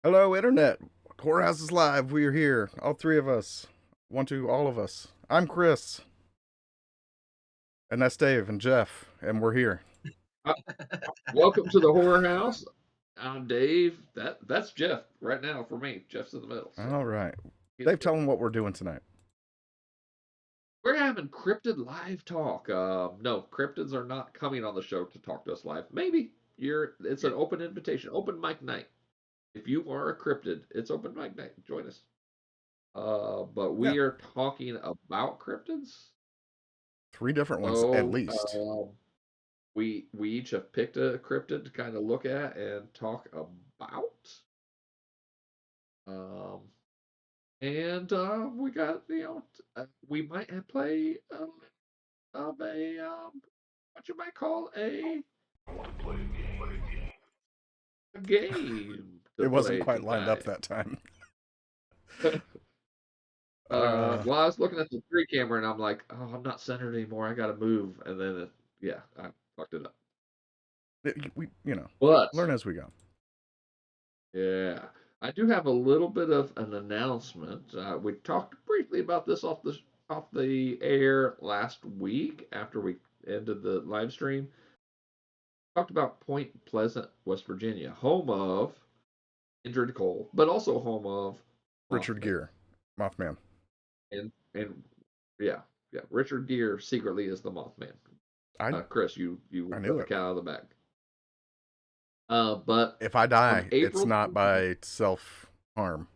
Hello, Internet. Whorehouse is live. We are here. All three of us. One, two, all of us. I'm Chris. And that's Dave and Jeff. And we're here. Uh, Welcome to the horror house. I'm Dave. That's Jeff right now for me. Jeff's in the middle, so All right. he's Dave, tell good. them what we're doing tonight. We're having cryptid live talk. No, cryptids are not coming on the show to talk to us live. Maybe you're. It's an open invitation, open mic night. If you are a cryptid, it's open mic night. Join us. But Yeah. we are talking about cryptids. Three different ones at So least. we each have picked a cryptid to kind of look at and talk about. Um, And we got, we might have play of a what you might call a game to It wasn't play quite lined up tonight. that time. Well, I was looking at the three camera and I'm like, oh, I'm not centered anymore. I got to move, and then yeah, I fucked it up. We But learn as we go. yeah, I do have a little bit of an announcement. We talked briefly about this off the air last week after we ended the live stream. Talked about Point Pleasant, West Virginia, home of Injured Cole, but also home of Richard Mothman. Gere, Mothman. And yeah, yeah, Richard Gere secretly is the Mothman. I Chris, you I let knew the it. cat out of the bag. But If I on die, it's April not 20th, by self harm.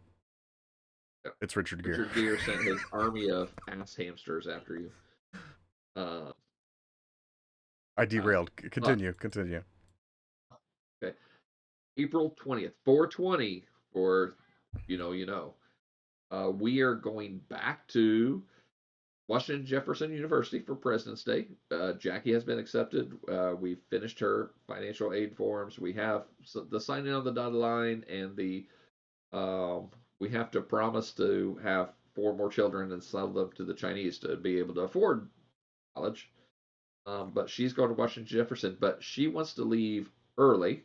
It's Richard Gere. Richard Gere sent his army of ass hamsters after you. Uh, I uh, derailed. but Continue. okay, April 20th, 420 for you know. We are going back to Washington Jefferson University for President's Day. Jackie has been accepted. We finished her financial aid forms. We have the signing on the dotted line, and the we have to promise to have four more children and sell them to the Chinese to be able to afford college. But she's going to Washington Jefferson, but she wants to leave early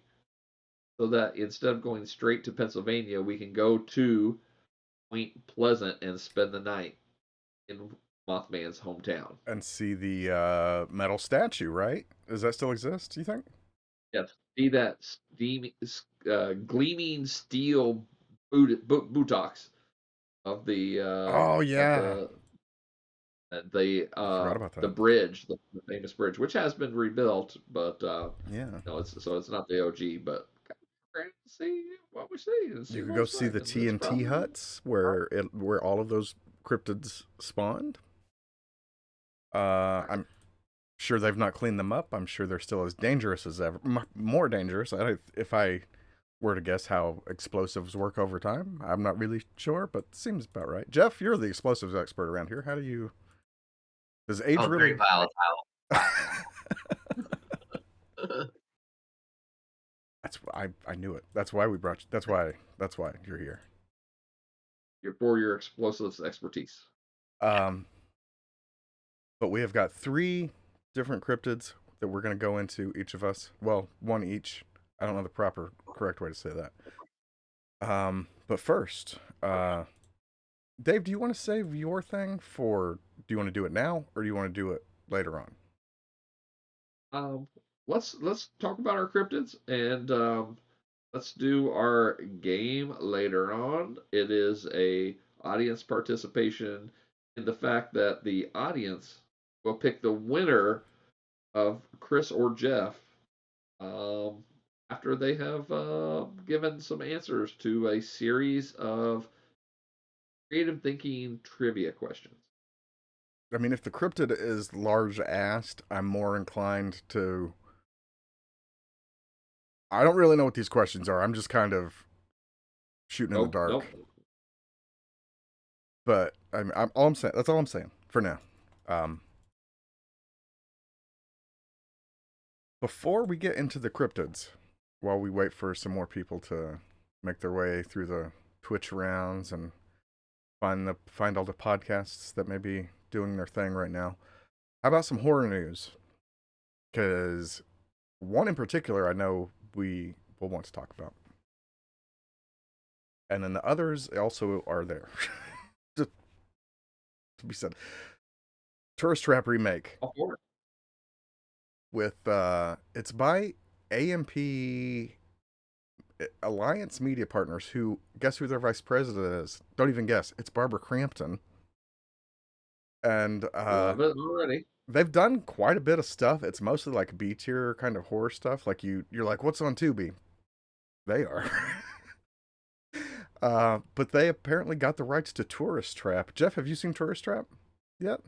so that instead of going straight to Pennsylvania, we can go to Point Pleasant and spend the night in Mothman's hometown. And see the metal statue, right? Does that still exist, do you think? Yes, see that gleaming steel buttocks of Oh, yeah. I forgot about the that. bridge, the famous bridge, which has been rebuilt, but Yeah. no, it's not the OG, but see what we see and see You could what go it's see like, the and it's TNT probably huts where all of those cryptids spawned. I'm sure they've not cleaned them up. I'm sure they're still as dangerous as ever. More dangerous. If I were to guess how explosives work over time, I'm not really sure, but seems about right. Jeff, you're the explosives expert around here. How do you? Does age Oh, very really? volatile. I knew it. That's why we brought you. That's why you're here. for your explosives expertise. Um, but we have got three different cryptids that we're going to go into, each of us. Well, one each. I don't know the correct way to say that. But first, Dave, do you want to save your thing for? Do you want to do it now, or do you want to do it later on? Um, let's talk about our cryptids, and let's do our game later on. It is a audience participation in the fact that the audience will pick the winner of Chris or Jeff um, after they have given some answers to a series of creative thinking trivia questions. I mean, if the cryptid is large assed, I'm more inclined to. I don't really know what these questions are. I'm just kind of shooting in the Nope, dark. nope. But I'm all I'm saying. That's all I'm saying for now. Um, Before we get into the cryptids, while we wait for some more people to make their way through the Twitch rounds and find all the podcasts that may be doing their thing right now, how about some horror news? Because one in particular, I know we will want to talk about. and then the others also are there. Just to be said, Tourist Trap remake All for it. with it's by AMP Alliance Media Partners. Who guess who their vice president is? Don't even guess. It's Barbara Crampton, and Love it already. they've done quite a bit of stuff. It's mostly like B tier kind of horror stuff. Like you're like, what's on Tubi? They are. But they apparently got the rights to Tourist Trap. Jeff, have you seen Tourist Trap yet?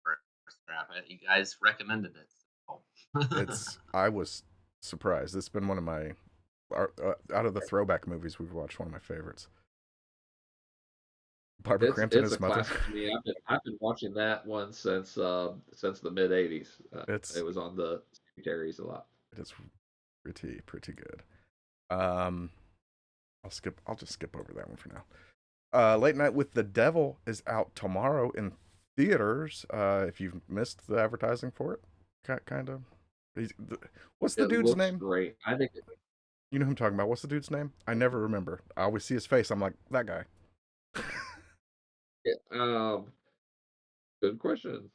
Crap, you guys recommended it. So. I was surprised. It's been one of my out of the throwback movies we've watched, one of my favorites. Barbara Crampton It's as a mother. classic to me. I've been watching that one since the mid '80s. It's It was on the series a lot. it is pretty good. Um, I'll just skip over that one for now. Late Night with the Devil is out tomorrow in theaters. If you've missed the advertising for it, kind of. What's the It dude's looks name? great. I think. You know who I'm talking about. What's the dude's name? I never remember. I always see his face. I'm like, that guy. Good question.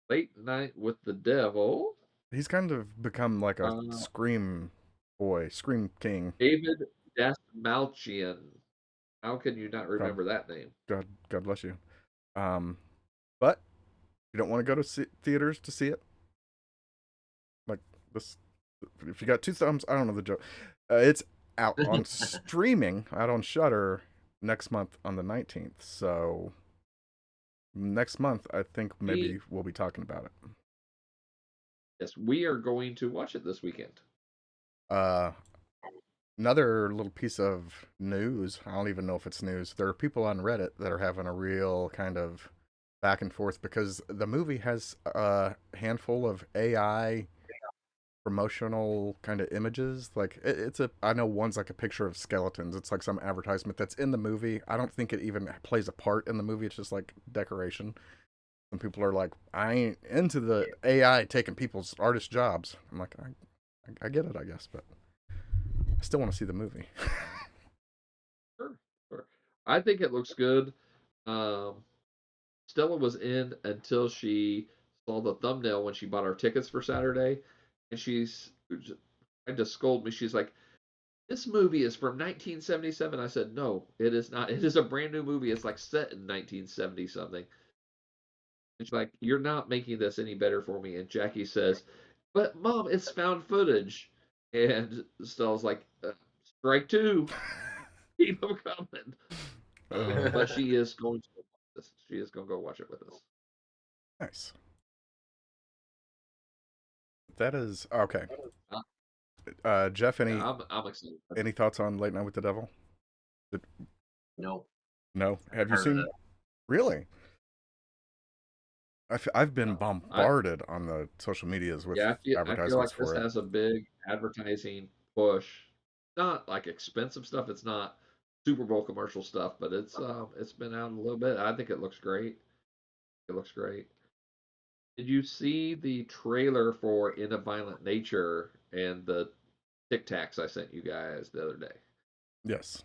Late Night with the Devil. He's kind of become like a Uh, scream boy, scream king. David Dastmalchian. How can you not God, remember that name? God bless you. But you don't want to go to theaters to see it. Like this, if you got two thumbs, I don't know the joke. It's out on streaming, out on Shutter next month on the 19th. So next month, I think maybe we'll be talking about it. Yes, we are going to watch it this weekend. Another little piece of news. I don't even know if it's news. There are people on Reddit that are having a real kind of back and forth because the movie has a handful of AI promotional kind of images. Like I know one's like a picture of skeletons. It's like some advertisement that's in the movie. I don't think it even plays a part in the movie. It's just like decoration. Some people are like, I ain't into the AI taking people's artist jobs. I'm like, I get it, I guess, but I still want to see the movie. Sure, sure. I think it looks good. Um, Stella was in until she saw the thumbnail when she bought our tickets for Saturday, and she's tried to scold me. She's like, "This movie is from 1977." I said, "No, it is not. It is a brand new movie. It's like set in 1970 something." And she's like, "You're not making this any better for me." And Jackie says, "But Mom, it's found footage." And Stella's like, "Strike two. Keep them coming." But she is going to watch this. She is going to go watch it with us. Nice. That is okay. Jeff, Yeah, I'm excited. any thoughts on Late Night with the Devil? No. No. Have you Heard of seen? it. Really? I've been No, bombarded on the social medias with I feel like advertisements this for it. has a big advertising push. Not like expensive stuff. It's not Super Bowl commercial stuff, but it's been out a little bit. I think it looks great. It looks great. Did you see the trailer for In a Violent Nature and the Tic Tacs I sent you guys the other day? Yes.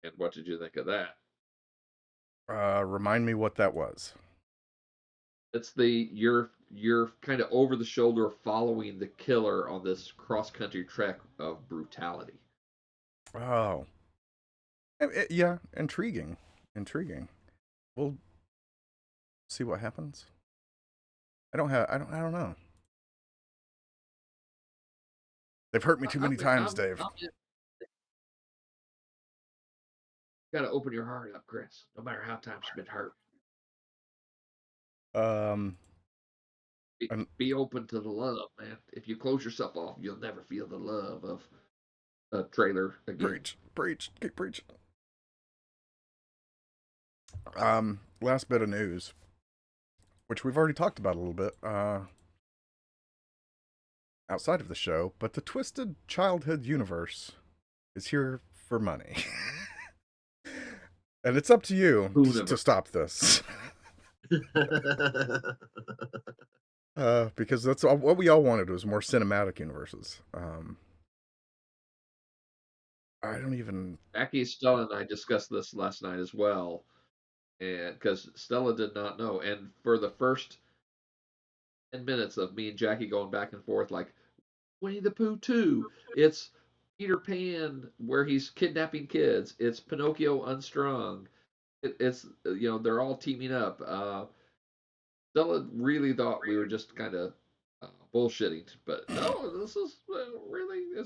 And what did you think of that? Remind me what that was. It's you're kind of over the shoulder following the killer on this cross country trek of brutality. Oh, yeah, intriguing, intriguing. We'll see what happens. I don't know. They've hurt me too many times, Dave. Got to open your heart up, Chris. No matter how times you've been hurt, Um, be, and be open to the love, man. If you close yourself off, you'll never feel the love of a trailer again. preach, keep preaching. Last bit of news, which we've already talked about a little bit, outside of the show, but the Twisted Childhood universe is here for money. And it's up to you to stop this. Because that's what we all wanted was more cinematic universes. I don't even. Jackie, Stella, and I discussed this last night as well, and because Stella did not know, and for the first 10 minutes of me and Jackie going back and forth, like Winnie the Pooh 2, it's Peter Pan where he's kidnapping kids, it's Pinocchio Unstrung, it's they're all teaming up. Stella really thought we were just kind of bullshitting, but no, this is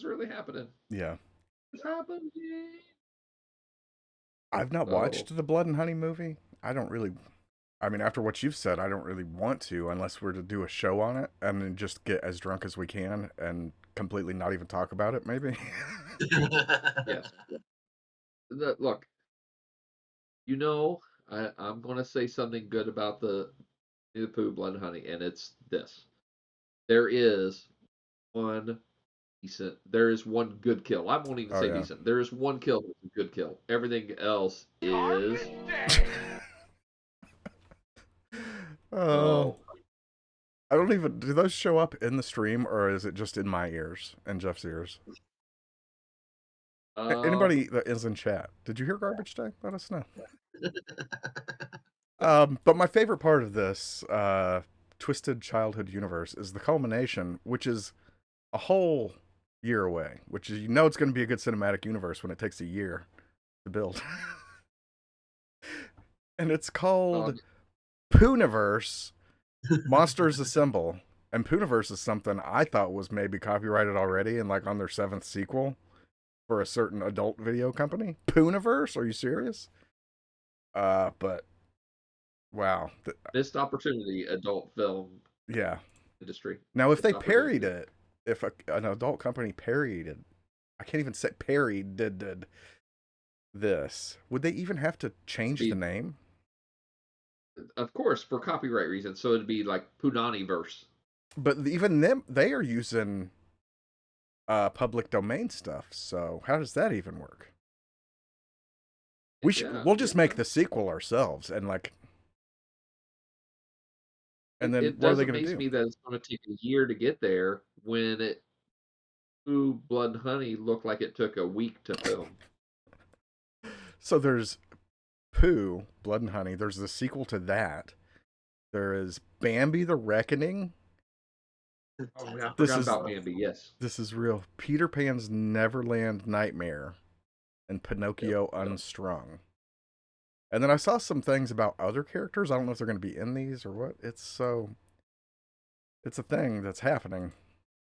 really happening. Yeah. It's happening. I've not So, watched the Blood and Honey movie. I don't really. I mean, after what you've said, I don't really want to unless we're to do a show on it and then just get as drunk as we can and completely not even talk about it, maybe. yes. Look, I'm going to say something good about the Winnie the Pooh Blood and Honey, and it's this. There is one there is one good kill. I won't even Oh, say yeah. decent. There is one kill that's a good kill. Everything else is. Oh. Oh. I don't even. Do those show up in the stream or is it just in my ears and Jeff's ears? Um, Anybody that is in chat, did you hear Garbage Day? Let us know. But my favorite part of this Twisted Childhood universe is the culmination, which is a whole year away, which is, it's going to be a good cinematic universe when it takes a year to build. And it's called um, Pooniverse Monsters Assemble. And Pooniverse is something I thought was maybe copyrighted already and like on their 7th sequel for a certain adult video company. Pooniverse? Are you serious? But wow. missed opportunity, adult film Yeah. industry. Now, if they Missed parried opportunity. it, if an adult company parried it, I can't even say parried did this, would they even have to change the name? Of course, for copyright reasons. So it'd be like Punani verse. But even them, they are using public domain stuff. So how does that even work? Yeah, We'll yeah. just make the sequel ourselves and then It what are does they going to amaze do? me that it's going to take a year to get there when Pooh Blood and Honey looked like it took a week to film. So there's Pooh, Blood and Honey. There's the sequel to that. There is Bambi the Reckoning. Oh, yeah, I This forgot is about Bambi. Yes. this is real. Peter Pan's Neverland Nightmare and Yep. Pinocchio Yep. Unstrung. And then I saw some things about other characters. I don't know if they're going to be in these or what. It's a thing that's happening.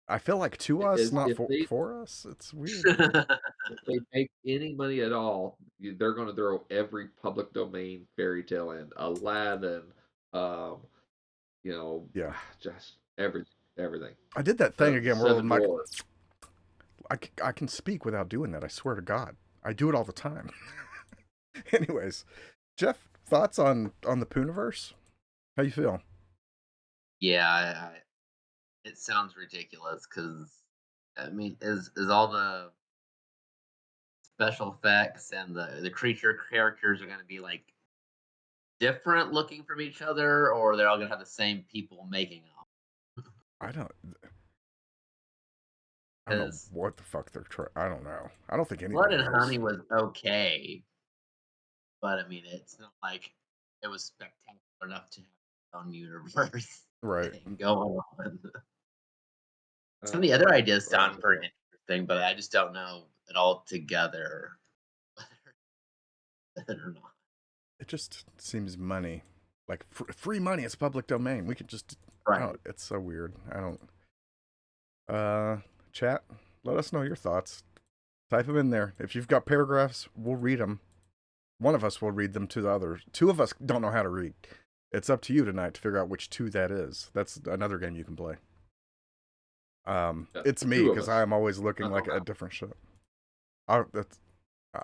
I feel like to us, not If they for us. It's weird. if they make any money at all, they're going to throw every public domain fairy tale in. Aladdin, um, Yeah. just everything. I did that thing again where Seven I'm like, Dwarfs. I can speak without doing that. I swear to God. I do it all the time. Anyways, Jeff, thoughts on the Pooniverse? How you feel? Yeah, it sounds ridiculous because I mean, is all the special effects and the creature characters are going to be like different looking from each other, or they're all going to have the same people making them? I don't I don't know Because what the fuck they're trying. I don't know. I don't think Blood anybody and knows. Honey was okay, but I mean, it's not like it was spectacular enough to have its own universe Right. and going on. Some of the Uh, other ideas uh, sound pretty interesting, but I just don't know it all together whether or not. It just seems money. Like free money. It's public domain. We could just. I Right. don't. It's so weird. I don't. Chat. Let us know your thoughts. Type them in there. If you've got paragraphs, we'll read them. One of us will read them to the others. Two of us don't know how to read. It's up to you tonight to figure out which two that is. That's another game you can play. yeah, It's me two of because I us. am always looking I like don't a know. different shit. I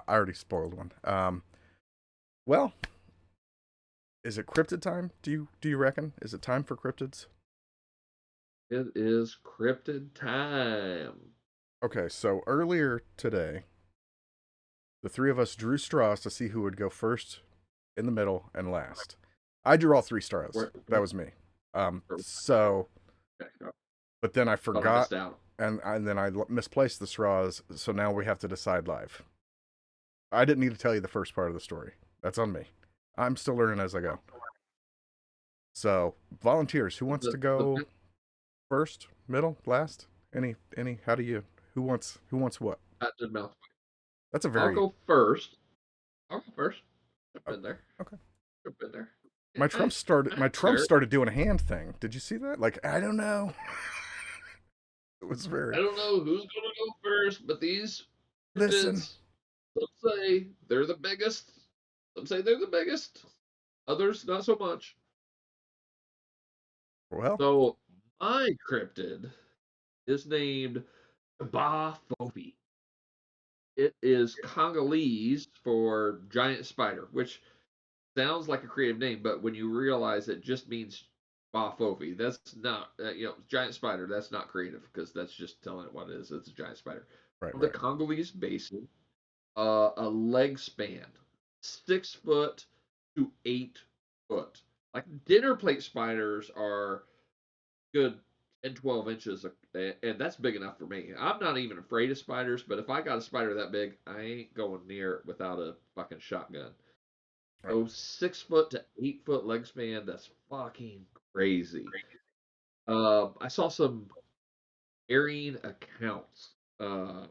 already spoiled one. Well, is it cryptid time? Do you reckon? Is it time for cryptids? It is cryptid time. Okay, so earlier today, the three of us drew straws to see who would go first, in the middle, and last. I drew all three straws. Where, That was me. where, So, okay, I but then I thought I forgot, missed out. and then I misplaced the straws. So now we have to decide live. I didn't need to tell you the first part of the story. That's on me. I'm still learning as I go. So, volunteers, who wants to The go first, middle, last? How do you who wants what? patented mouth. That's a I'll very go first. I'll go first. Jump oh, in there. okay. Jump in there. My I, Trump started I my don't Trump care. started doing a hand thing. Did you see that? Like, I don't know. It was I very don't know who's gonna go first, but these listen. cryptids, some say they're the biggest. Some say they're the biggest. Others not so much. Well, So my cryptid is named Ba Fofi. It is Congolese for giant spider, which sounds like a creative name, but when you realize it just means Ba Fofi, that's not, giant spider, that's not creative because that's just telling it what it is. It's a giant spider. right, From the right. Congolese basin, a leg span, 6 foot to 8 foot. Like dinner plate spiders are good 10, 12 inches, and that's big enough for me. I'm not even afraid of spiders, but if I got a spider that big, I ain't going near it without a fucking shotgun. Right. So 6 foot to 8 foot leg span, that's fucking crazy. I saw some airing accounts. So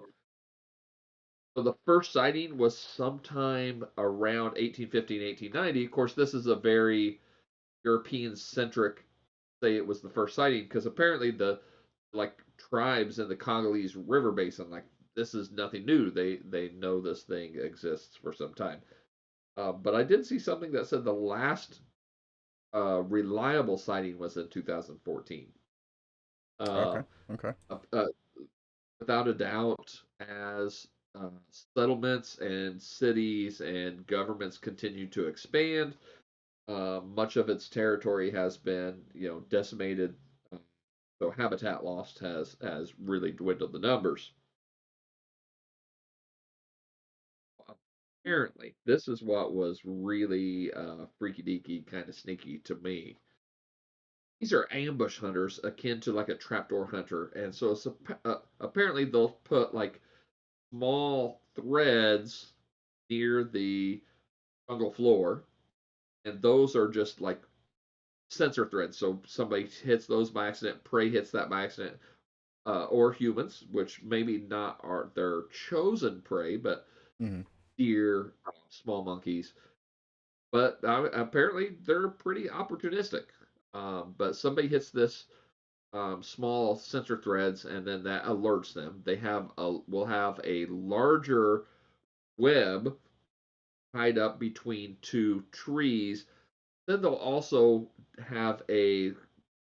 the first sighting was sometime around 1850 and 1890. Of course, this is a very European centric say it was the first sighting because apparently the like tribes in the Congolese River Basin like this is nothing new. They know this thing exists for some time. But I did see something that said the last reliable sighting was in 2014. Okay. Uh, Okay. uh, without a doubt, as settlements and cities and governments continue to expand, much of its territory has been, decimated. Uh, so habitat loss has really dwindled the numbers. Apparently, this is what was really freaky deaky, kind of sneaky to me. These are ambush hunters akin to like a trapdoor hunter, and so it's apparently they'll put like small threads near the fungal floor, and those are just like sensor threads. So somebody hits those by accident, prey hits that by accident, or humans, which maybe not are their chosen prey, but Hmm. deer, small monkeys. But apparently they're pretty opportunistic. But somebody hits this small sensor threads, and then that alerts them. They will have a larger web tied up between two trees. Then they'll also have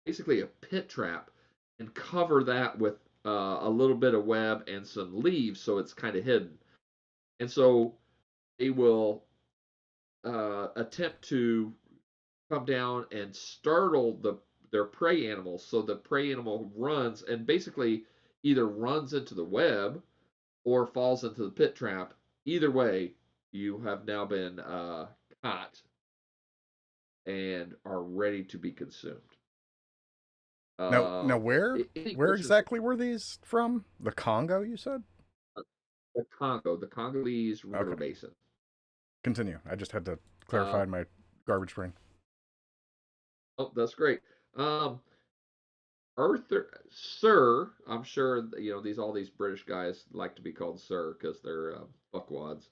basically a pit trap and cover that with a little bit of web and some leaves so it's kind of hidden. And so they will attempt to come down and startle their prey animals. So the prey animal runs and basically either runs into the web or falls into the pit trap. Either way, you have now been caught and are ready to be consumed. Now, Any where questions? exactly were these from? The Congo, you said? The Congolese River Okay. Basin. Continue. I just had to Uh, clarify my garbage brain. oh, that's great. Um, Arthur, Sir, I'm sure all these British guys like to be called Sir because they're fuckwads.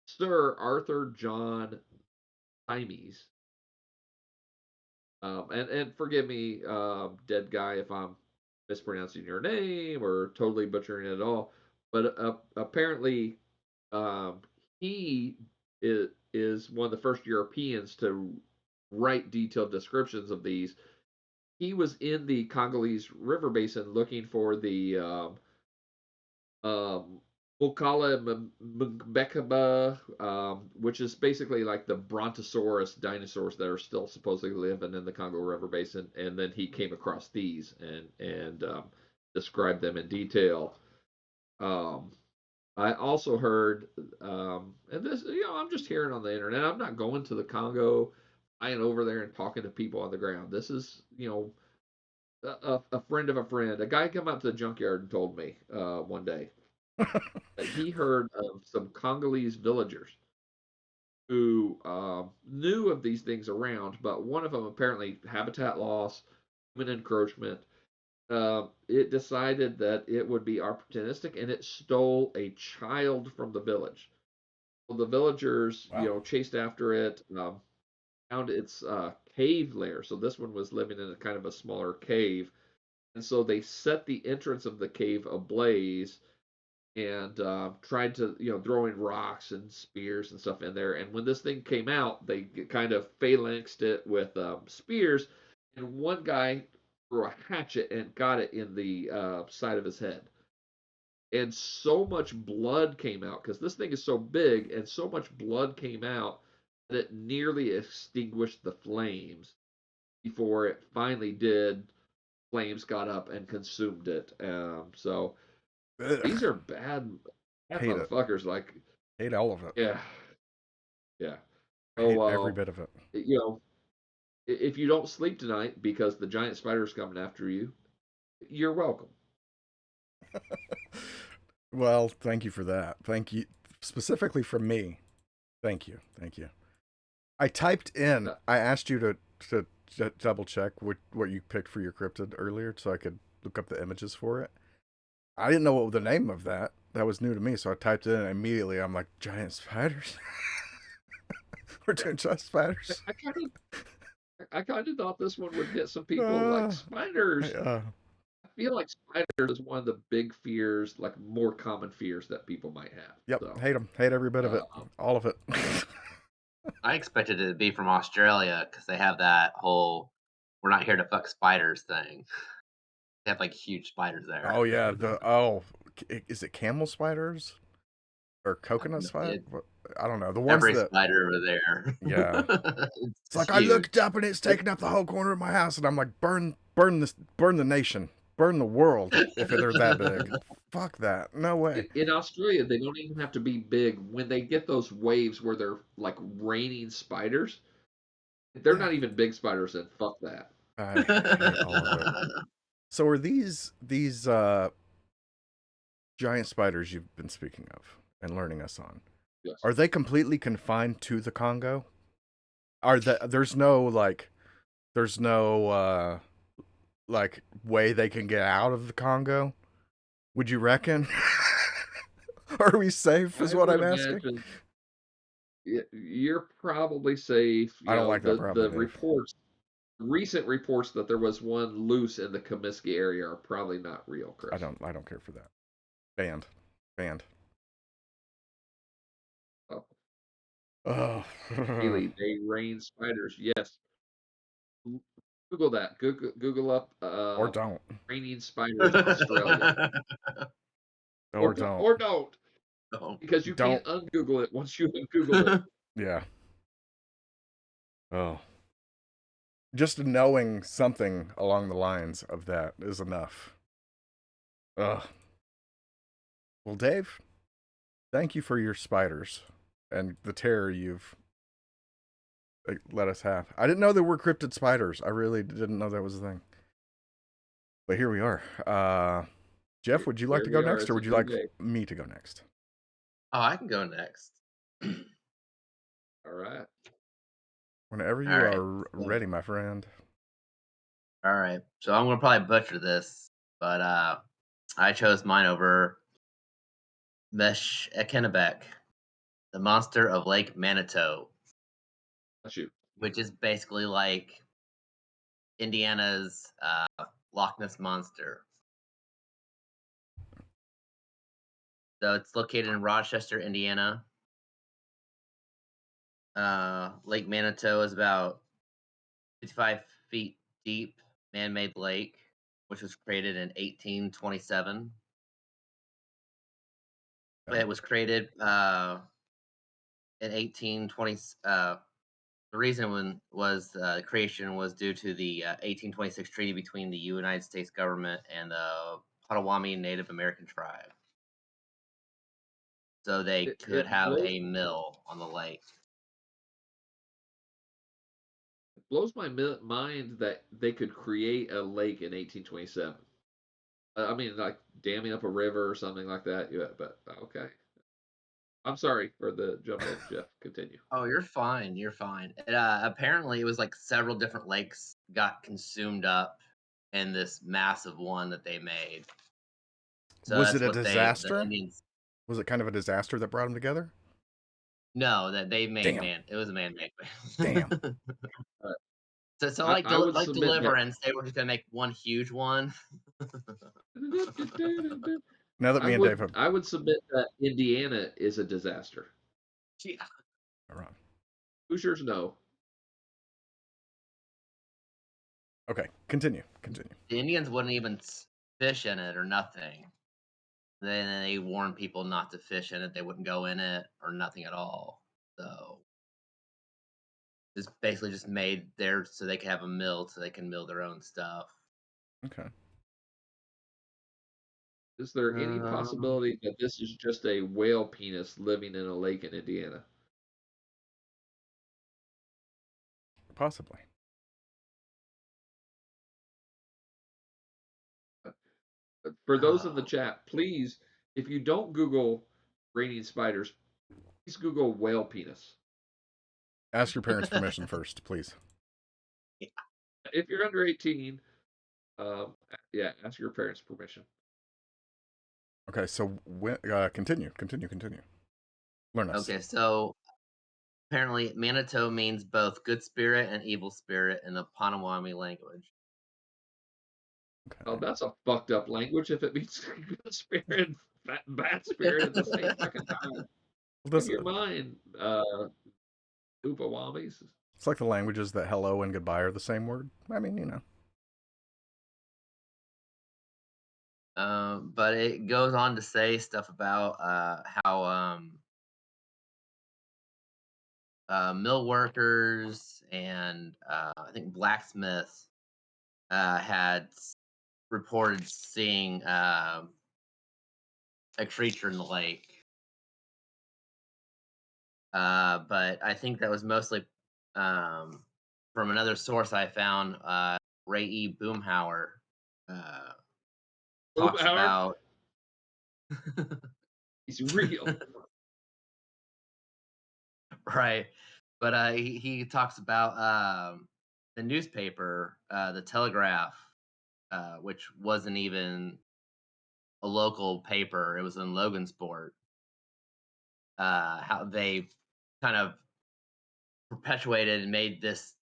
Sir Arthur John Times. And forgive me, dead guy, if I'm mispronouncing your name or totally butchering it at all. But apparently, um, he is one of the first Europeans to write detailed descriptions of these. He was in the Congolese River Basin looking for the um, Mokala Mbekaba, which is basically like the Brontosaurus dinosaurs that are still supposedly living in the Congo River Basin. And then he came across these and described them in detail. Um, I also heard, and this, I'm just hearing on the internet. I'm not going to the Congo, flying over there and talking to people on the ground. This is, a friend of a friend. A guy come out to the junkyard and told me one day. that he heard of some Congolese villagers who knew of these things around, but one of them apparently habitat loss, human encroachment. It decided that it would be opportunistic, and it stole a child from the village. Well, the villagers, Wow. chased after it, found its cave lair. So this one was living in a kind of a smaller cave, and so they set the entrance of the cave ablaze and tried to, throwing rocks and spears and stuff in there. And when this thing came out, they kind of phalanxed it with spears, and one guy threw a hatchet and got it in the side of his head. And so much blood came out because this thing is so big, and so much blood came out that it nearly extinguished the flames before it finally did. Flames got up and consumed it. So these Ugh. are bad Hate it. motherfuckers. Like, Hate all of it. yeah, yeah. Hate So, every bit of it. if you don't sleep tonight because the giant spider's coming after you, you're welcome. Well, thank you for that. Thank you specifically from me. Thank you. Thank you. I typed in. Uh, I asked you to double check what you picked for your cryptid earlier, so I could look up the images for it. I didn't know what the name of that. That was new to me, so I typed it in and immediately. I'm like, giant spiders. We're yeah, doing giant spiders. I kind of thought this one would get some people like Uh, spiders. uh, I feel like spiders is one of the big fears, like more common fears that people might have. yep. So, Hate them. Hate every bit of it. um, All of it. I expected it to be from Australia because they have that whole "we're not here to fuck spiders" thing. They have like huge spiders Oh there. yeah. Is it camel spiders or coconut spider? I don't know. The ones Every that. spider over there. Yeah. It's It's just like I huge. looked up and it's taking up the whole corner of my house, and I'm like, burn the nation, burn the world if they're that big. Fuck that. No way. In Australia, they don't even have to be big. When they get those waves where they're like raining spiders, they're not even big spiders, and fuck that. I hate all of it. So are these giant spiders you've been speaking of and learning us on? Yes. Are they completely confined to the Congo? Are there's no like way they can get out of the Congo? Would you reckon? Are we safe? Is I what would I'm asking. imagine you're probably safe. I don't like that The problem, Dave. recent reports that there was one loose in the Comiskey area are probably not real, Chris. I don't care for that. Banned. Banned. Oh, Oh. really, they rain spiders. Yes, Google that. Google up Or don't. raining spiders Australia, Or don't. or don't, No. because you Don't. can't ungoogle it once you ungoogle it. Yeah. Oh. Just knowing something along the lines of that is enough. Ugh. Well, Dave, thank you for your spiders and the terror you've let us have. I didn't know there were cryptid spiders. I really didn't know that was a thing. But here we are. Jeff, would you like Here to go we are. next, or It's a would you new like day. me to go next? Oh, I can go next. All right. Whenever All you right. are So, ready, my friend. all right. So I'm gonna probably butcher this, but I chose mine over Mesh Ekenebek, the monster of Lake Manitou, That's you. which is basically like Indiana's Loch Ness monster. So it's located in Rochester, Indiana. Lake Manitou is about 55 feet deep, man-made lake, which was created in 1827. Yeah. It was created in 1820. The reason was the creation was due to the 1826 treaty between the United States government and the Potawatomi Native American tribe, so they could It have blows a mill on the lake. it, blows, my mind that they could create a lake in 1827. I mean, like damming up a river or something like that. Yeah, but okay. I'm sorry for the jump in, Jeff. Continue. Oh, you're fine. You're fine. Apparently, it was like several different lakes got consumed up in this massive one that they made. So Was it that's a what the disaster? Indians. Was it kind of a disaster that brought them together? No, that they made Damn. man. It was a man-made. Damn. Uh, So I, like I would like submit that. Deliverance, they were just gonna make one huge one. Now that me and Dave have I would submit that Indiana is a disaster. Yeah. are on. Hoosiers, no. Okay, continue. Continue. The Indians wouldn't even fish in it or nothing. Then they warned people not to fish in it. They wouldn't go in it or nothing at all. So just basically just made there so they could have a mill so they can mill their own stuff. Okay. Is there any Um, possibility that this is just a whale penis living in a lake in Indiana? Possibly. For those in the oh, chat, please, if you don't Google raining spiders, please Google whale penis. Ask your parents' permission first, please. yeah. If you're under 18, yeah, ask your parents' permission. Okay, so continue. Learn us. Okay, so apparently Manitou means both good spirit and evil spirit in the Potawatomi language. Oh, Okay. that's a fucked up language if it means good spirit and bad spirit at the same fucking time. Well, In this your mind, Upawamis. it's like the languages that hello and goodbye are the same word. I mean, But it goes on to say stuff about how mill workers and I think blacksmiths had reported seeing a creature in the lake. But I think that was mostly um, from another source I found. Ray E. Boomhauer uh, talks Howard, about. he's real. Right. But he talks about the newspaper, the Telegraph, which wasn't even a local paper. It was in Logansport. How they kind of perpetuated and made this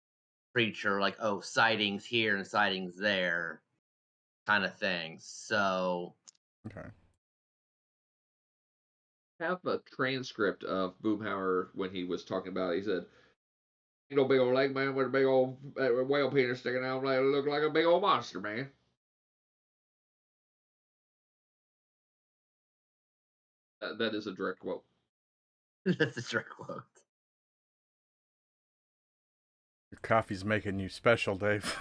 creature like, oh, sightings here and sightings there kind of thing. So, okay. Have a transcript of Boomhauer when he was talking about it. He said, "You know, big old lake man with a big old whale penis sticking out, like look like a big old monster, man." That is a direct quote. that's a direct quote. Your coffee's making you special, Dave.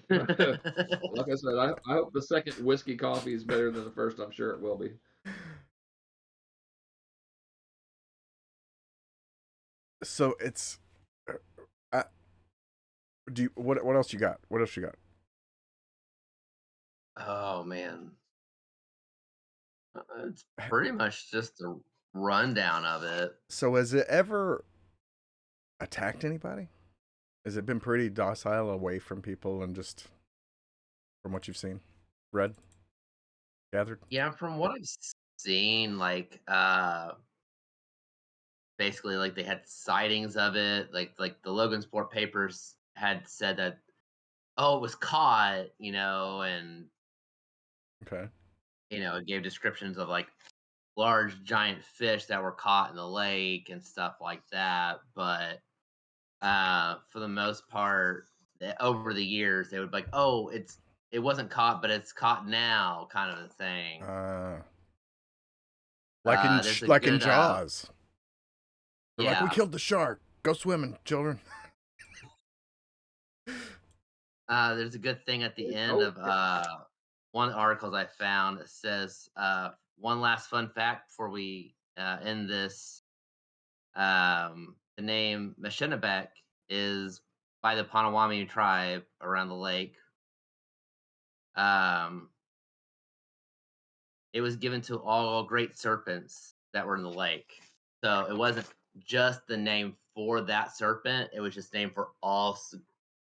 Like I said, I hope the second whiskey coffee is better than the first. I'm sure it will be. So it's uh, do you, what else you got? What else you got? Oh, man. It's pretty much just a rundown of it. So has it ever attacked anybody? Has it been pretty docile away from people and just from what you've seen, read, gathered? Yeah, from what I've seen, like basically like they had sightings of it. Like the Logansport papers had said that oh it was caught, and Okay. it gave descriptions of like large giant fish that were caught in the lake and stuff like that. But for the most part, over the years they would be like, oh, it wasn't caught, but it's caught now, kind of a thing. Uh, There's a like in good Jaws. They're like, we yeah. killed the shark. Go swimming, children. There's a good thing at the end Oh, of one of the articles I found that says one last fun fact before we end this. The name Meshinabek is by the Potawatomi tribe around the lake. Um, it was given to all great serpents that were in the lake. So it wasn't just the name for that serpent; it was just named for all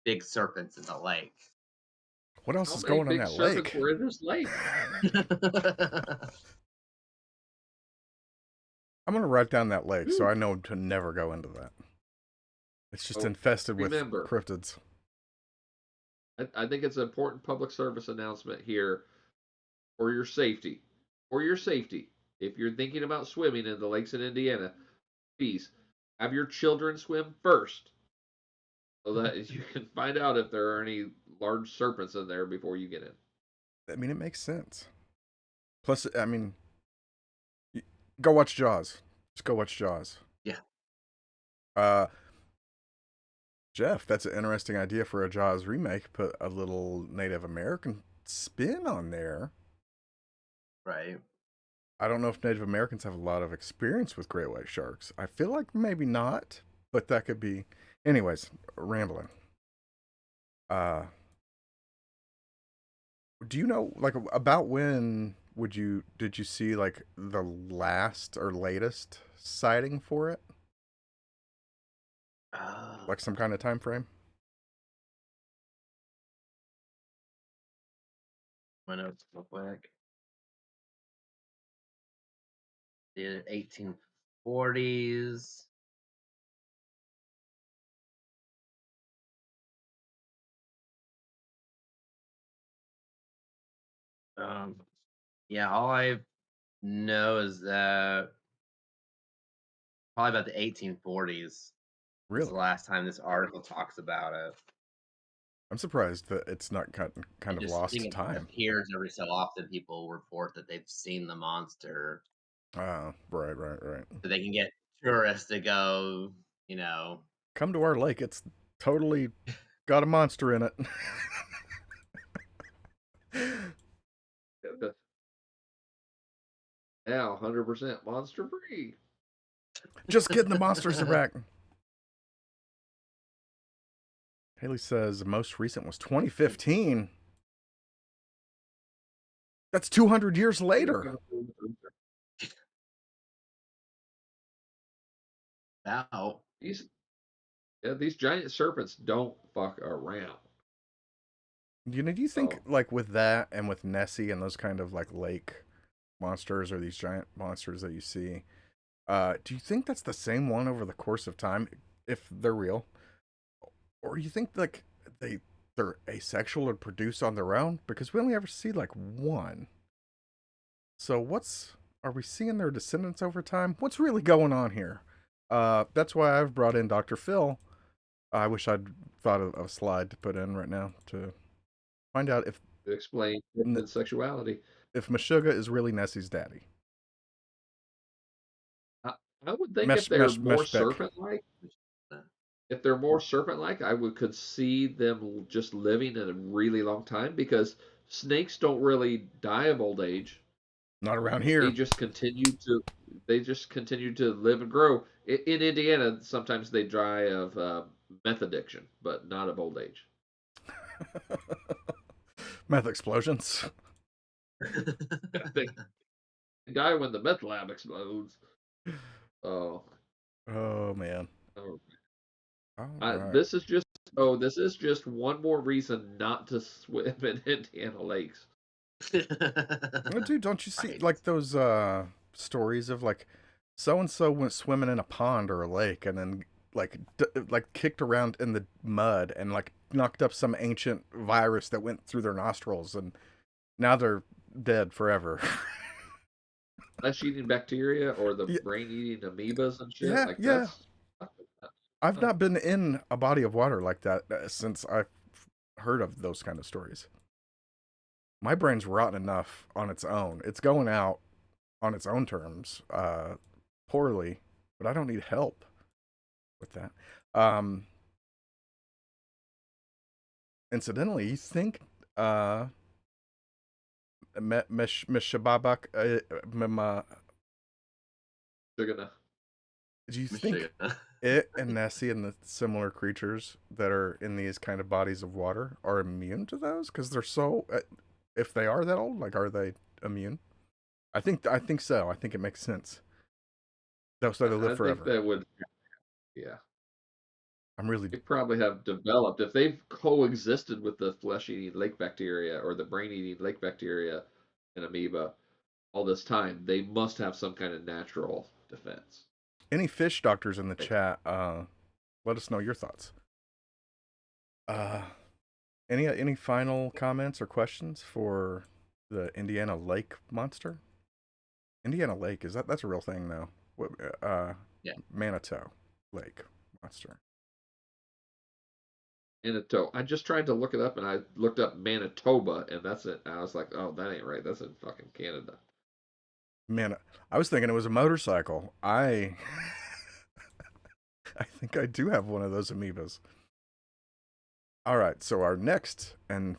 big serpents in the lake. What else How is many going on big that serpents lake? were in this lake? I'm gonna write down that lake so Whew. I know to never go into that. It's just Oh, infested with remember, cryptids. I think it's an important public service announcement here for your safety. For your safety, if you're thinking about swimming in the lakes in Indiana, please have your children swim first so that you can find out if there are any large serpents in there before you get in. I mean, it makes sense. Plus, I mean, go watch Jaws. Just go watch Jaws. Yeah. Uh, Jeff, that's an interesting idea for a Jaws remake. Put a little Native American spin on there. Right. I don't know if Native Americans have a lot of experience with great white sharks. I feel like maybe not, but that could be. Anyways, rambling. Uh, do you know like about when did you see like the last or latest sighting for it? Uh, Like some kind of time frame? my notes real quick. The 1840s. Um, yeah, all I know is that probably about the 1840s is the Really? last time this article talks about it. I'm surprised that it's not kind It of just I lost think to it time. appears every so often. People report that they've seen the monster, Right. so they can get tourists to go. You know, Come to our lake. It's totally got a monster in it. Now, 100% monster free. Just kidding, the monsters are back. Haley says the most recent was 2015. That's 200 years later. now These, yeah, these giant serpents don't fuck around. Do you think So, like with that and with Nessie and those kind of like lake monsters or these giant monsters that you see, do you think that's the same one over the course of time if they're real? Or you think like they're asexual or produce on their own? Because we only ever see like one. So are we seeing their descendants over time? What's really going on here? That's why I've brought in Dr. Phil. I wish I'd thought of a slide to put in right now to find out to explain cryptid sexuality, if Meshuggah is really Nessie's daddy. I, I would think if they're more Meshbeck. serpent-like, if they're more serpent-like, could see them just living in a really long time because snakes don't really die of old age. Not around They here. just continue to they just continue to live and grow. In Indiana, sometimes they die of meth addiction, but not of old age. Meth explosions. They die when the meth lab explodes. Oh, Oh man. oh. All right. This is just one more reason not to swim in Indiana lakes. Oh, dude, don't you see right. like those stories of like so and so went swimming in a pond or a lake and then like kicked around in the mud and like knocked up some ancient virus that went through their nostrils and now they're dead forever. Flesh-eating bacteria or the Yeah, brain-eating amoebas and shit. yeah, Like yeah. that's I've oh, not been in a body of water like that since I've heard of those kind of stories. My brain's rotten enough on its own. It's going out on its own terms, poorly, but I don't need help with that. Um, Incidentally, you think uh, Mishababak, they're do you think Michigan. it and Nessie and the similar creatures that are in these kind of bodies of water are immune to those? Because they're so, if they are that old, like, are they immune? I think so. I think it makes sense. That's why they live I think forever. that would, yeah. I'm really They probably have developed, if they've coexisted with the flesh-eating lake bacteria or the brain-eating lake bacteria and amoeba all this time, they must have some kind of natural defense. any fish doctors in the Right. chat. Let us know your thoughts. Uh, any final comments or questions for the Indiana Lake monster? Indiana Lake, is that's a real thing though? What Yeah. Manitou Lake monster. Manitoba. I just tried to look it up and I looked up Manitoba and that's it. I was like, oh, that ain't right. That's in fucking Canada. Man, I was thinking it was a motorcycle. I I think I do have one of those amoebas. All right, so our next and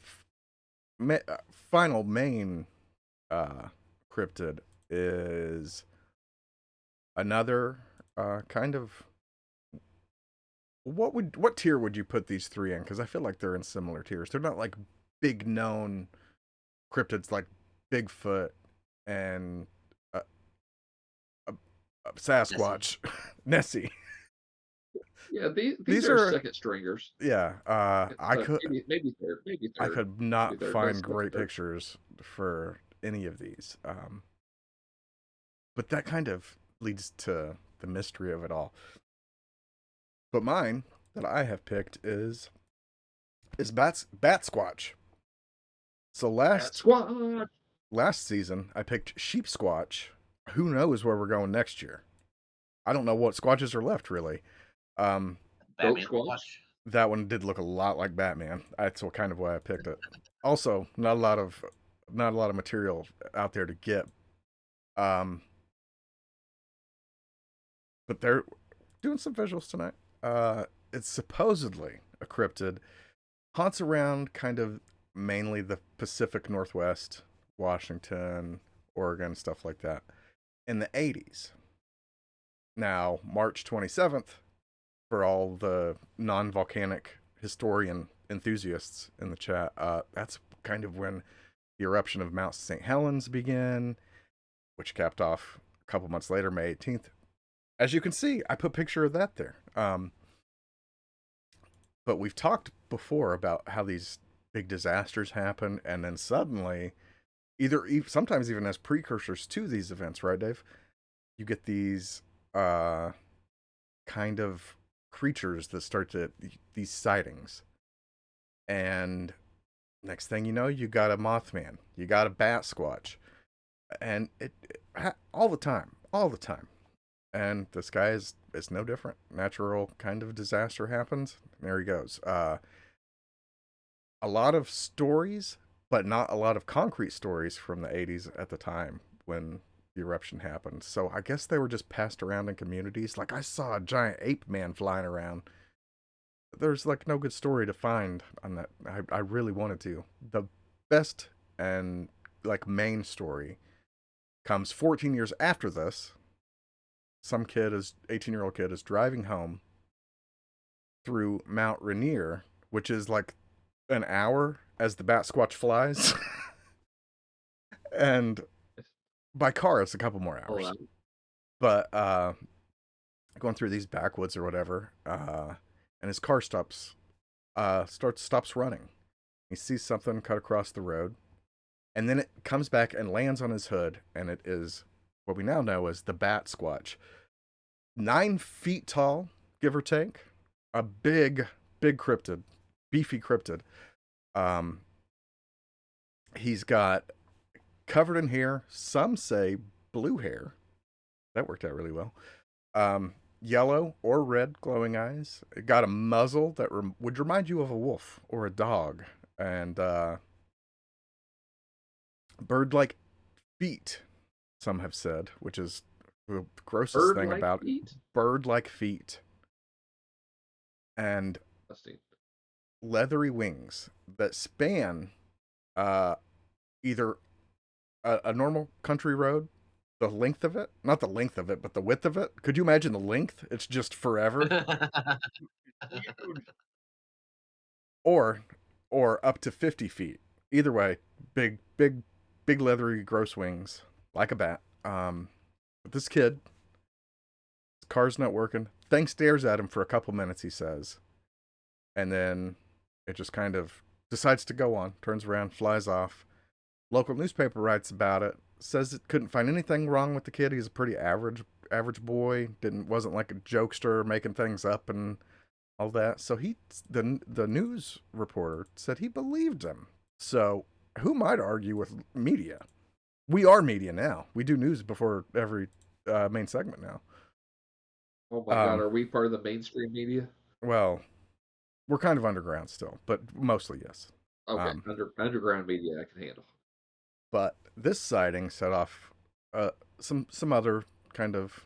final main cryptid is another kind of what tier would you put these three in? Because I feel like they're in similar tiers. They're not like big known cryptids like Bigfoot and uh, uh, Nessie. Sasquatch, Nessie. Yeah, these These are are second stringers. yeah. Maybe third, maybe I third, could maybe not third, but find second, great third. pictures for any of these. But that kind of leads to the mystery of it all. But mine that I have picked is bat squatch. So last season I picked sheep squatch. Who knows where we're going next year? I don't know what squatches are left really. Um, Goat Batman squatch. Watch. that one did look a lot like Batman. That's what kind of why I picked it. Also, not a lot of material out there to get. Um, but they're doing some visuals tonight. It's supposedly a cryptid, haunts around kind of mainly the Pacific Northwest, Washington, Oregon, stuff like that, in the 80s. Now, March 27th, for all the non volcanic historian enthusiasts in the chat, that's kind of when the eruption of Mount St. Helens began, which capped off a couple months later, May 18th. As you can see, I put a picture of that there. But we've talked before about how these big disasters happen, and then suddenly, sometimes even as precursors to these events, right, Dave? You get these kind of creatures that start to these sightings, and next thing you know, you got a Mothman, you got a Bat Squatch, and all the time, all the time. And this guy is no different. Natural kind of disaster happens. There he goes. A lot of stories, but not a lot of concrete stories from the 80s at the time when the eruption happened. So I guess they were just passed around in communities. Like I saw a giant ape man flying around. There's like no good story to find on that. I really wanted to. The best and like main story comes 14 years after this. Some kid is 18-year-old kid is driving home through Mount Rainier, which is like an hour as the Bat Squatch flies. And by car it's a couple more hours. But going through these backwoods or whatever, and his car stops running. He sees something cut across the road, and then it comes back and lands on his hood, and it is what we now know as the Bat Squatch. 9 feet tall, give or take. A big cryptid, beefy cryptid. He's got covered in hair. Some say blue hair. That worked out really well. Yellow or red glowing eyes. It got a muzzle that would remind you of a wolf or a dog. And bird-like feet, some have said, which is the grossest thing about it. Bird-like feet. And leathery wings that span either a normal country road, the length of it, not the length of it, but the width of it. Could you imagine the length? It's just forever. or up to 50 feet. Either way, big leathery gross wings like a bat. But this kid, his car's not working. Thing stares at him for a couple minutes, he says. And then it just kind of decides to go on, turns around, flies off. Local newspaper writes about it, says it couldn't find anything wrong with the kid. He's a pretty average boy. Wasn't like a jokester making things up and all that. So the news reporter said he believed him. So who might argue with media? We are media now. We do news before every main segment now. Oh my God, are we part of the mainstream media? Well, we're kind of underground still, but mostly yes. Okay, underground media I can handle. But this sighting set off some other kind of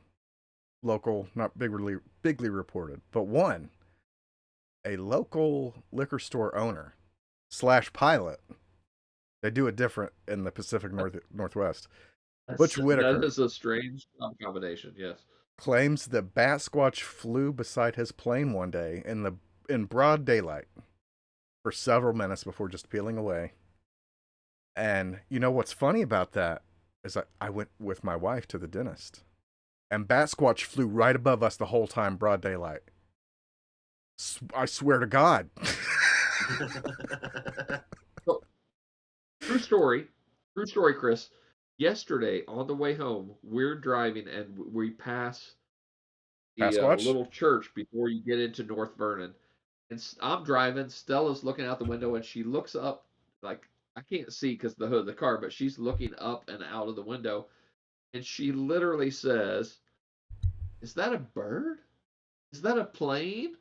local, not bigly reported, but one, a local liquor store owner / pilot. They do it different in the Pacific Northwest. Butch Whitaker. That is a strange combination, yes. Claims that Sasquatch flew beside his plane one day in broad daylight for several minutes before just peeling away. And you know what's funny about that is I went with my wife to the dentist, and Sasquatch flew right above us the whole time, broad daylight. I swear to God. So, true story, Chris. Yesterday on the way home, we're driving and we pass the little church before you get into North Vernon. And I'm driving. Stella's looking out the window, and she looks up. Like, I can't see because the hood of the car, but she's looking up and out of the window, and she literally says, "Is that a bird? Is that a plane?"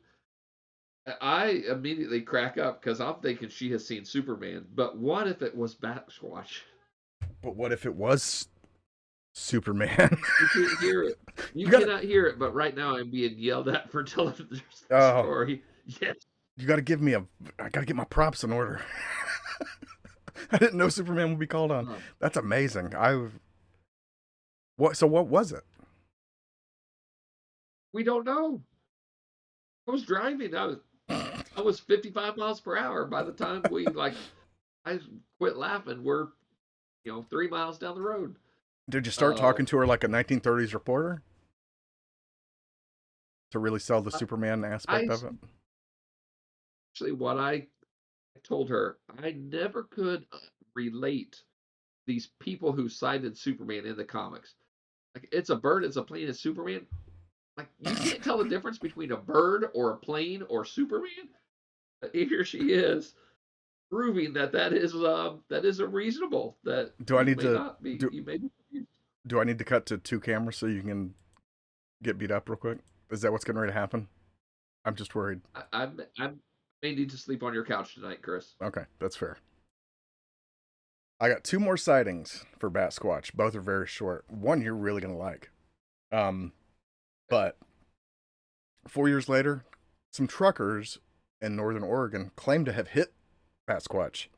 I immediately crack up because I'm thinking she has seen Superman. But what if it was Sasquatch? But what if it was Superman? You can't hear it. You cannot hear it, but right now I'm being yelled at for telling the story. Yes. I gotta get my props in order. I didn't know Superman would be called on. That's amazing. So what was it? We don't know. I was driving. I was 55 miles per hour by the time I quit laughing. We're 3 miles down the road. Did you start talking to her like a 1930s reporter to really sell the Superman aspect of it? Actually, what I told her, I never could relate these people who cited Superman in the comics. Like, it's a bird, it's a plane, it's Superman. Like, you can't tell the difference between a bird or a plane or Superman. But here she is, proving that is a reasonable. That do I need to do I need to cut to 2 cameras so you can get beat up real quick? Is that what's getting ready to happen? I'm just worried. I may need to sleep on your couch tonight, Chris. Okay, that's fair. I got 2 more sightings for Sasquatch. Both are very short. One you're really gonna like. But 4 years later, some truckers in northern Oregon claim to have hit Sasquatch.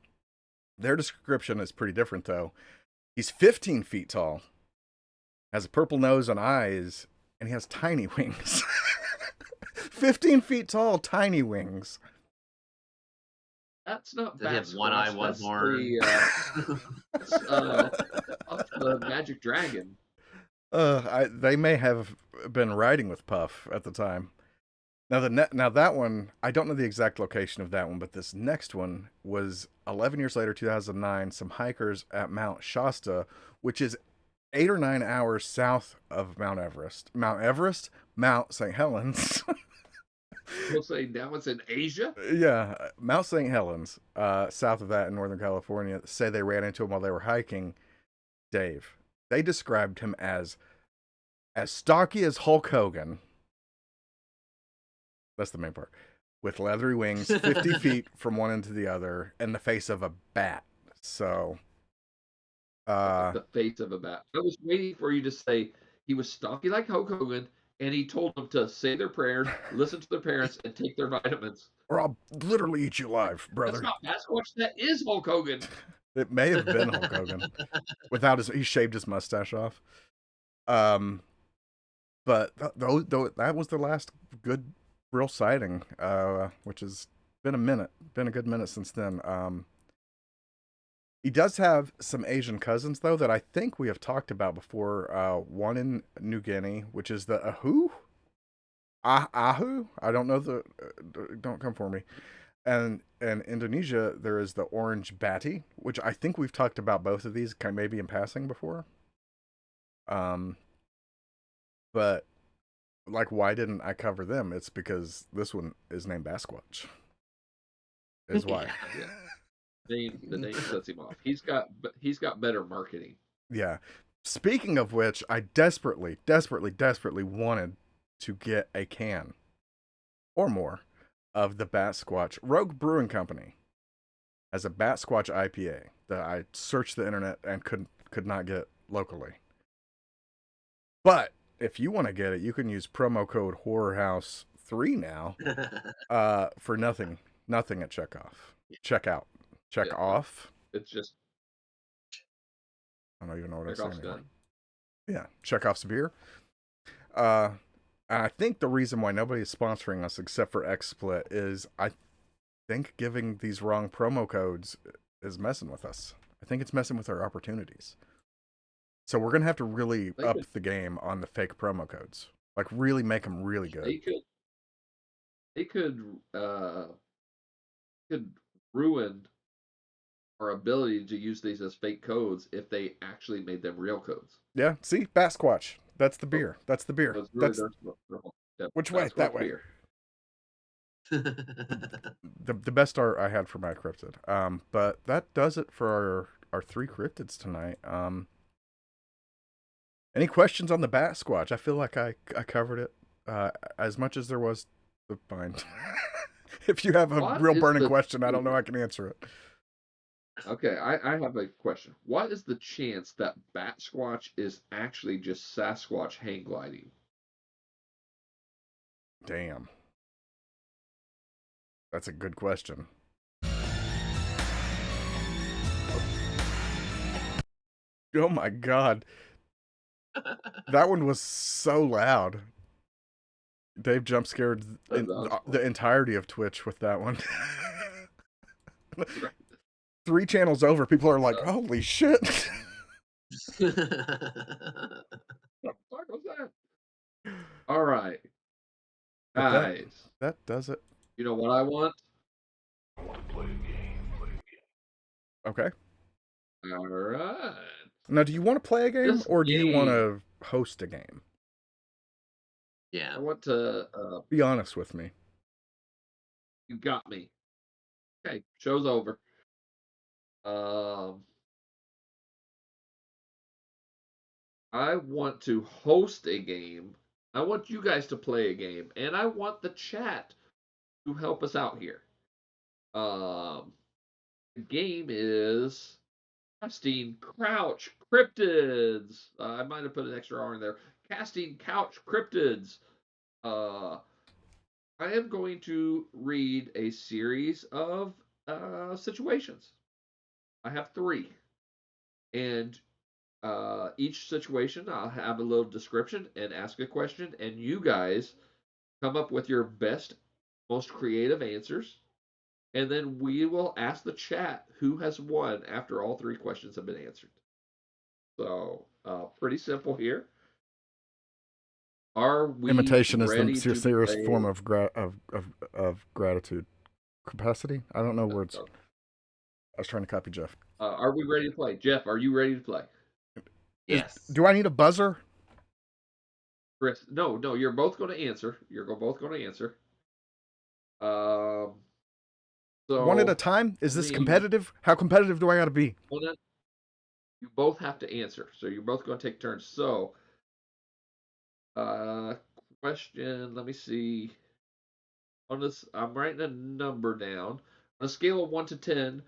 Their description is pretty different, though. He's 15 feet tall, has a purple nose and eyes, and he has tiny wings. 15 feet tall, tiny wings. That's not Does he have one eye, one horn? That's the Magic Dragon. They may have been riding with Puff at the time. Now that one, I don't know the exact location of that one, but this next one was 11 years later, 2009. Some hikers at Mount Shasta, which is 8 or 9 hours south of Mount Everest. Mount St. Helens. We'll say now it's in Asia. Yeah, Mount St. Helens, south of that in Northern California. Say they ran into him while they were hiking. Dave, they described him as stocky as Hulk Hogan. That's the main part. With leathery wings, 50 feet from one end to the other, and the face of a bat. So, the face of a bat. I was waiting for you to say he was stocky like Hulk Hogan, and he told them to say their prayers, listen to their parents, and take their vitamins. Or I'll literally eat you alive, brother. That's not Sasquatch. That is Hulk Hogan. It may have been Hulk Hogan. He shaved his mustache off. But that was the last good real sighting, which has been a good minute since then. He does have some Asian cousins, though, that I think we have talked about before. One in New Guinea, which is the Ahu? Ahu? I don't know the... don't come for me. And in Indonesia, there is the orange bati, which I think we've talked about both of these maybe in passing before. But, like, why didn't I cover them? It's because this one is named Basquatch. Is why. Yeah. The name sets him off. He's got better marketing. Yeah. Speaking of which, I desperately wanted to get a can or more of the Basquatch. Rogue Brewing Company has a Basquatch IPA that I searched the internet and could not get locally. But if you want to get it, you can use promo code HorrorHouse3 now for nothing at checkout. Check off. It's just I don't even know what I'm checkoff's saying. done. Yeah, Chekhov's beer. I think the reason why nobody is sponsoring us except for XSplit is I think giving these wrong promo codes is messing with us. I think it's messing with our opportunities. So we're gonna have to really up the game on the fake promo codes. Like really make them really good. They could ruin our ability to use these as fake codes if they actually made them real codes. Yeah, see, Basquatch. That's the beer. That's the beer. Really which way? That way. Beer. the bst art I had for my cryptid. But that does it for our 3 cryptids tonight. Any questions on the Basquatch? I feel like I covered it as much as there was to find. If you have a real burning question, I don't know I can answer it. Okay, I have a question. What is the chance that Batsquatch is actually just Sasquatch hang gliding? Damn. That's a good question. Oh my god. That one was so loud. Dave jump scared the entirety of Twitch with that one. 3 channels over, people are like, holy shit. What the fuck was that? All right. Guys. That does it. You know what I want? I want to play a game. Okay. All right. Now, do you want to play a game or do you want to host a game? Yeah. I want to... be honest with me. You got me. Okay, show's over. I want to host a game. I want you guys to play a game, and I want the chat to help us out here. The game is Casting Couch Cryptids. I might have put an extra R in there. Casting Couch Cryptids. I am going to read a series of situations. I have 3. And each situation, I'll have a little description and ask a question, and you guys come up with your best, most creative answers, and then we will ask the chat who has won after all 3 questions have been answered. So, pretty simple here. Are we Imitation is ready the serious form of gratitude. Capacity? I don't know words. I was trying to copy Jeff. Are we ready to play? Jeff, are you ready to play? Yes. Do I need a buzzer? Chris, no, you're both going to answer. You're both going to answer. So one at a time? Is this competitive? How competitive do I got to be? You both have to answer. So you're both going to take turns. So, question, let me see. On this, I'm writing a number down. On a scale of 1 to 10,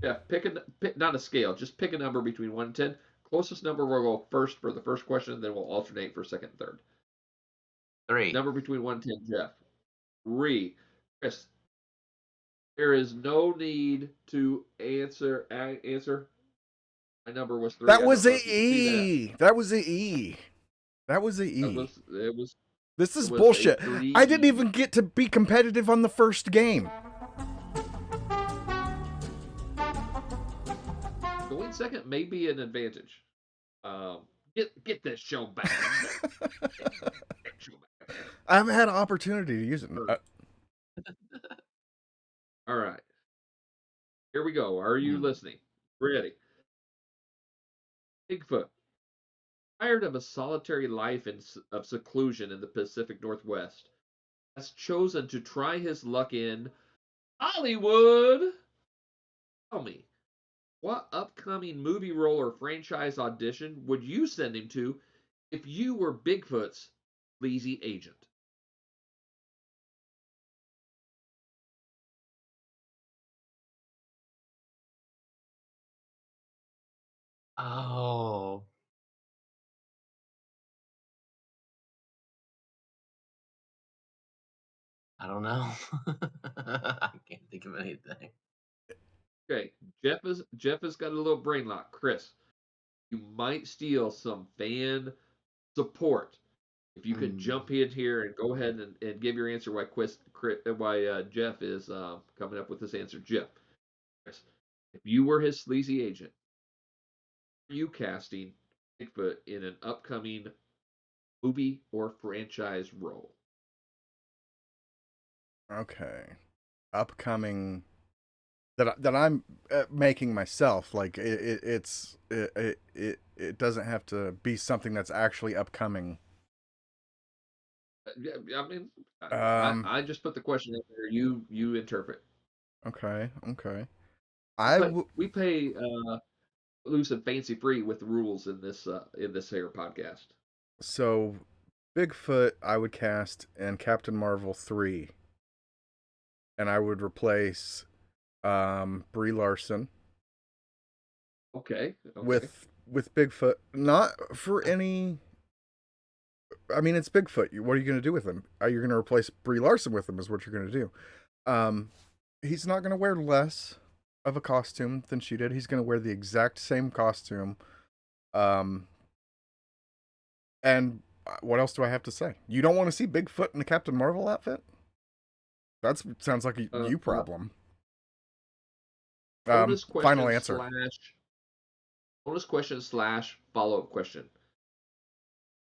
yeah, pick not a scale, just pick a number between 1 and 10. Closest number will go first for the first question, then we'll alternate for second and third. 3. Number between 1 and 10, Jeff. 3. Chris, there is no need to answer. My number was 3. That was an E. That was an E. That was an E. This is bullshit. I didn't even get to be competitive on the first game. joint second may be an advantage. Get this show back. Get that show back. I haven't had an opportunity to use it. All right. Here we go. Are you listening? Ready? Bigfoot. Tired of a solitary life of seclusion in the Pacific Northwest, has chosen to try his luck in Hollywood. Tell me, what upcoming movie role or franchise audition would you send him to if you were Bigfoot's sleazy agent? Oh, I don't know. I can't think of anything. Okay, Jeff has got a little brain lock. Chris, you might steal some fan support if you could jump in here and go ahead and give your answer why Jeff is coming up with this answer. Jeff, Chris, if you were his sleazy agent, are you casting Bigfoot in an upcoming movie or franchise role? Okay. Upcoming that I'm making myself. Like it doesn't have to be something that's actually upcoming. I mean, Um. I just put the question in there. You interpret. Okay. Okay. But we pay loose and fancy free with the rules in this here podcast. So Bigfoot I would cast in Captain Marvel 3, and I would replace Brie Larson Okay. with Bigfoot. Not for any. I mean, it's Bigfoot. What are you going to do with him? Are you going to replace Brie Larson with him? Is what you're going to do. He's not going to wear less of a costume than she did. He's going to wear the exact same costume. And what else do I have to say? You don't want to see Bigfoot in the Captain Marvel outfit? That sounds like a you problem. Bonus question Final answer. Bonus question / follow-up question.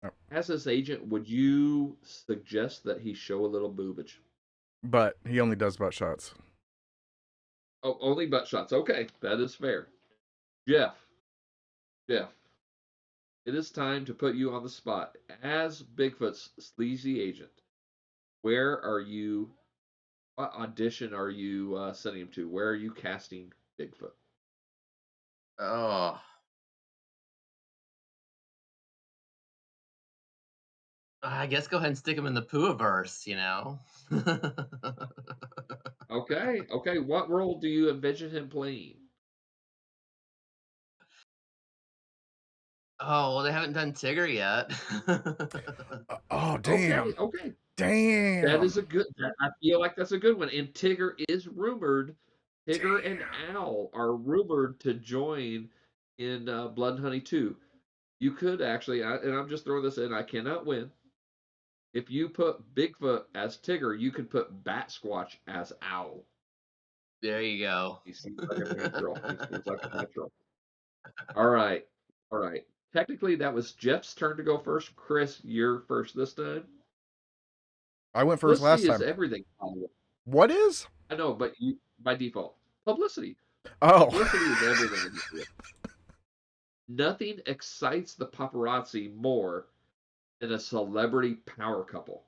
Oh. As his agent, would you suggest that he show a little boobage? But he only does butt shots. Oh, only butt shots. Okay, that is fair. Jeff, it is time to put you on the spot. As Bigfoot's sleazy agent, what audition are you sending him to? Where are you casting Bigfoot? Oh, I guess go ahead and stick him in the Pooh-verse, you know? Okay. What role do you envision him playing? Oh, well, they haven't done Tigger yet. Oh, damn. Okay. Damn. That is a good. I feel like that's a good one. And Tigger is rumored. Tigger and Owl are rumored to join in Blood and Honey 2. You could actually, and I'm just throwing this in. I cannot win. If you put Bigfoot as Tigger, you could put Bat Squatch as Owl. There you go. He seems like a natural. All right. Technically, that was Jeff's turn to go first. Chris, you're first this time. I went first last Publicity time. is everything. What is? I know, but you by default. Publicity. Oh. Publicity is everything. Nothing excites the paparazzi more than a celebrity power couple.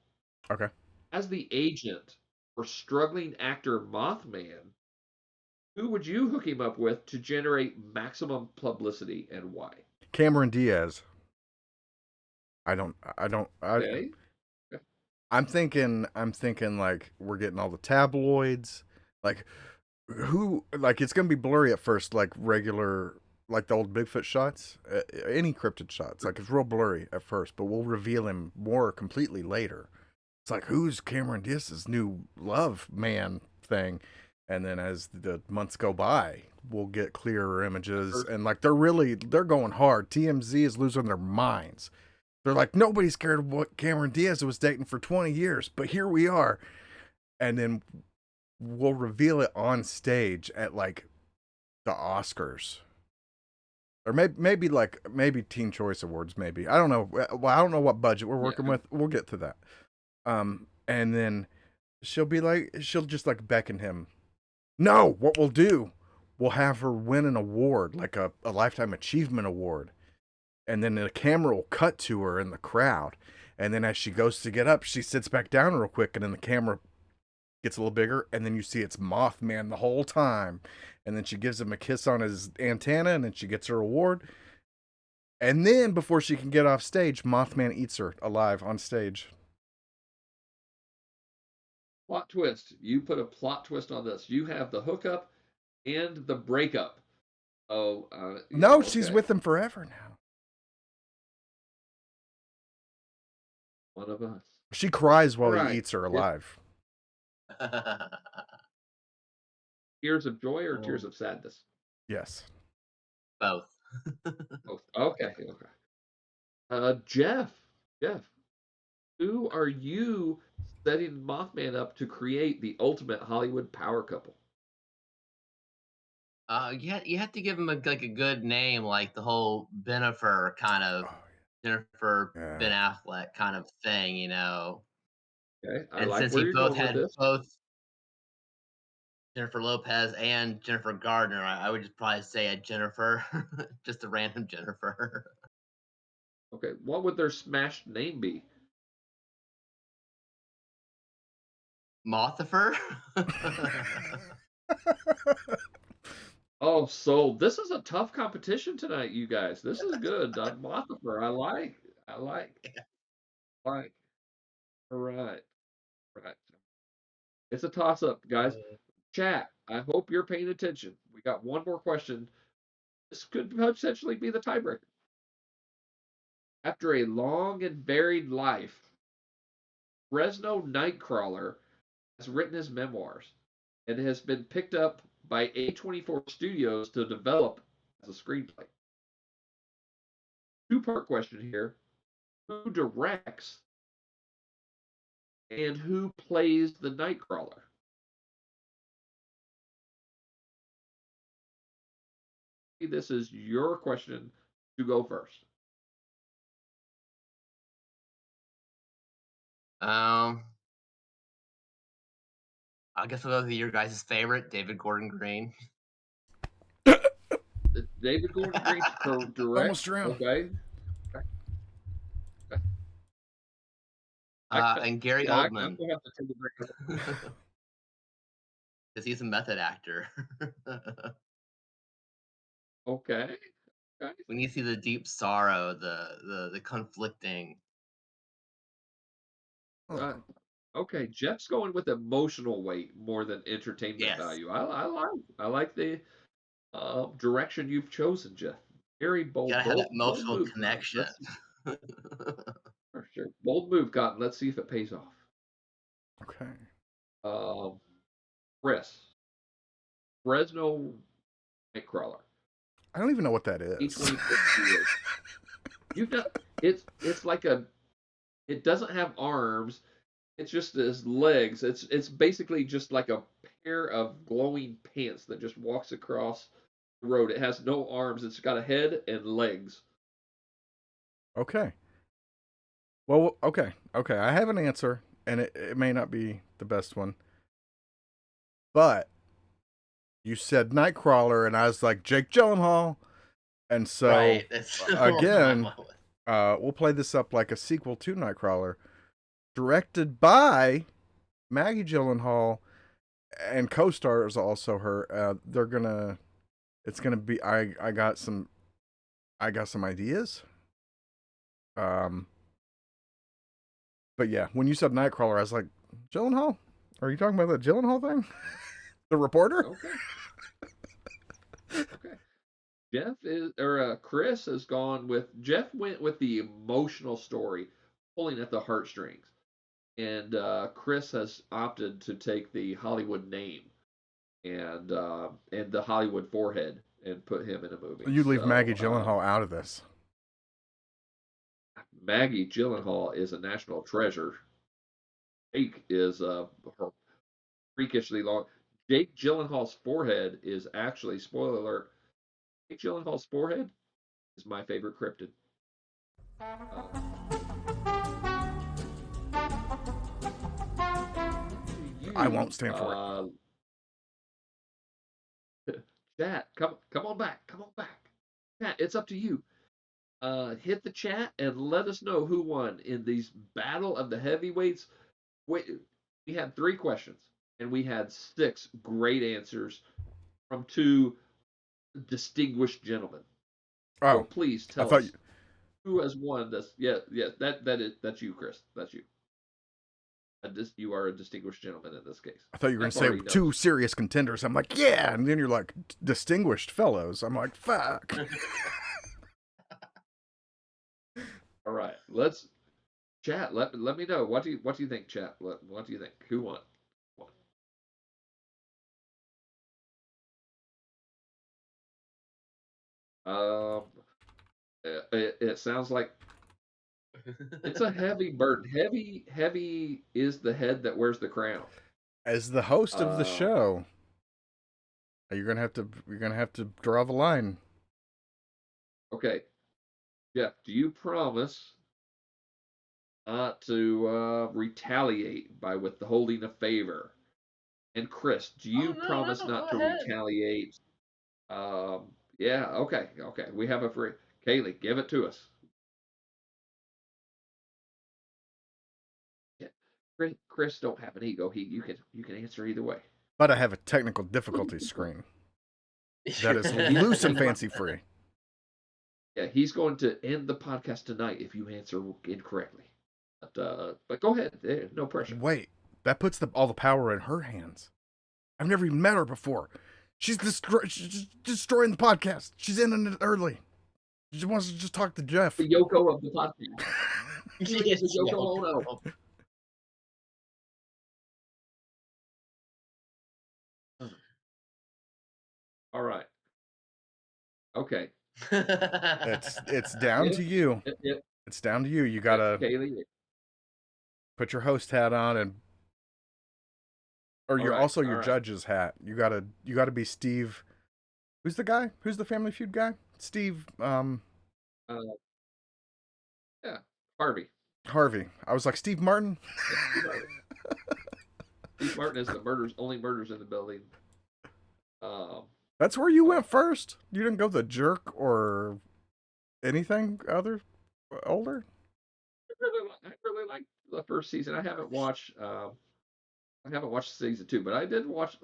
Okay. As the agent for struggling actor Mothman, who would you hook him up with to generate maximum publicity and why? Cameron Diaz. Okay. I'm thinking like we're getting all the tabloids. Like it's going to be blurry at first, like regular, like the old Bigfoot shots, any cryptid shots. Like it's real blurry at first, but we'll reveal him more completely later. It's like, who's Cameron Diaz's new love man thing? And then as the months go by, we'll get clearer images. And like they're going hard. TMZ is losing their minds. They're like, nobody's cared of what Cameron Diaz was dating for 20 years, but here we are. And then we'll reveal it on stage at like the Oscars. or maybe Teen Choice Awards. Maybe I don't know. Well, I don't know what budget we're Yeah. working with. We'll get to that. And then she'll just like beckon him. No, what we'll do, we'll have her win an award, like a lifetime achievement award, and then the camera will cut to her in the crowd, and then as she goes to get up, she sits back down real quick, and then the camera gets a little bigger, and then you see it's Mothman the whole time, and then she gives him a kiss on his antenna, and then she gets her award, and then before she can get off stage, Mothman eats her alive on stage. Plot twist. You put a plot twist on this. You have the hookup and the breakup. Oh, No, she's okay. with him forever now. One of us. She cries while Right. he eats her alive. Tears of joy or tears of sadness? Yes. Both. Both. Okay. Jeff, who are you setting Mothman up to create the ultimate Hollywood power couple? You have to give him like a good name, like the whole Benifer kind of Oh, Jennifer yeah. Ben Affleck kind of thing, you know. Okay, I And like since where he you're both going with had this. both Jennifer Lopez and Jennifer Gardner, I would just probably say a Jennifer, just a random Jennifer. Okay, what would their smashed name be? Mothifer. Oh, so this is a tough competition tonight, you guys. This is good. Mothifer, I like. All right. It's a toss up, guys. Chat, I hope you're paying attention. We got one more question. This could potentially be the tiebreaker. After a long and varied life, Fresno Nightcrawler has written his memoirs and has been picked up by A24 Studios to develop as a screenplay. Two-part question here. Who directs and who plays the Nightcrawler? This is your question to go first. I guess I'll go with your guys' favorite, David Gordon Green. David Gordon Green direct. Almost drowned. Okay. And Gary I'm gonna have to take a break. Because he's a method actor. Okay. When you see the deep sorrow, the conflicting. Uh, okay, Jeff's going with emotional weight more than entertainment Yes. value. I like the direction you've chosen, Jeff. Very bold. Gotta have that bold emotional move, connection. For sure. Bold move, Cotton. Let's see if it pays off. Okay. Chris. Fresno Nightcrawler. I don't even know what that is. You've got it's like it doesn't have arms. It's just his legs. It's basically just like a pair of glowing pants that just walks across the road. It has no arms. It's got a head and legs. Okay. Well, okay. I have an answer, and it may not be the best one. But you said Nightcrawler, and I was like, Jake Gyllenhaal. And so, right. That's again, we'll play this up like a sequel to Nightcrawler. Directed by Maggie Gyllenhaal, and co-stars also her. It's gonna be. I got some ideas. But yeah, when you said Nightcrawler, I was like, Gyllenhaal? Are you talking about the Gyllenhaal thing? The reporter? Okay. Chris has gone with Jeff went with the emotional story, pulling at the heartstrings, and Chris has opted to take the Hollywood name and the Hollywood forehead and put him in a movie. You leave Maggie Gyllenhaal out of this. Maggie Gyllenhaal is a national treasure. Jake is her freakishly long. Jake Gyllenhaal's forehead is actually, spoiler alert, Jake Gyllenhaal's forehead is my favorite cryptid. I won't stand for Chat, come on back. Come on back. Chat, it's up to you. Hit the chat and let us know who won in these battle of the heavyweights. Wait, we had 3 questions and we had 6 great answers from 2 distinguished gentlemen. it. So Oh, please I tell thought us who has won this. Yeah, that's you, Chris. That's you. You are a distinguished gentleman in this case. I thought you were going to Jeff say already 2 knows. serious contenders. I'm like, yeah, and then you're like distinguished fellows. I'm like, fuck. All right, let's chat. Let me know. What do you think, chat? What do you think? Who won? Um, it sounds like it's a heavy burden. Heavy is the head that wears the crown. As the host of the show, you're gonna have to draw the line. Okay, Jeff, do you promise not to retaliate by withholding a favor? And Chris, do you promise not to retaliate? Yeah, okay. We have a free. Kaylee, give it to us. Yeah. Chris don't have an ego. You can answer either way. But I have a technical difficulty screen that is loose and fancy free. Yeah, he's going to end the podcast tonight if you answer incorrectly. But go ahead. No pressure. Wait, that puts all the power in her hands. I've never even met her before. She's destroying the podcast. She's ending it early. She wants to just talk to Jeff. The Yoko of the podcast. Keely is the Yoko Ono. All right. Okay. It's down to you. It's down to you. You gotta Kaylee. put your host hat on, and or you're also your judge's hat. You gotta be Steve. Who's the guy? Who's the Family Feud guy? Steve. Yeah, Harvey. I was like, Steve Martin. Steve Martin is the only murders in the building. That's where you went first. You didn't go the jerk or anything older. I really like the first season. I haven't watched season 2, but I did watch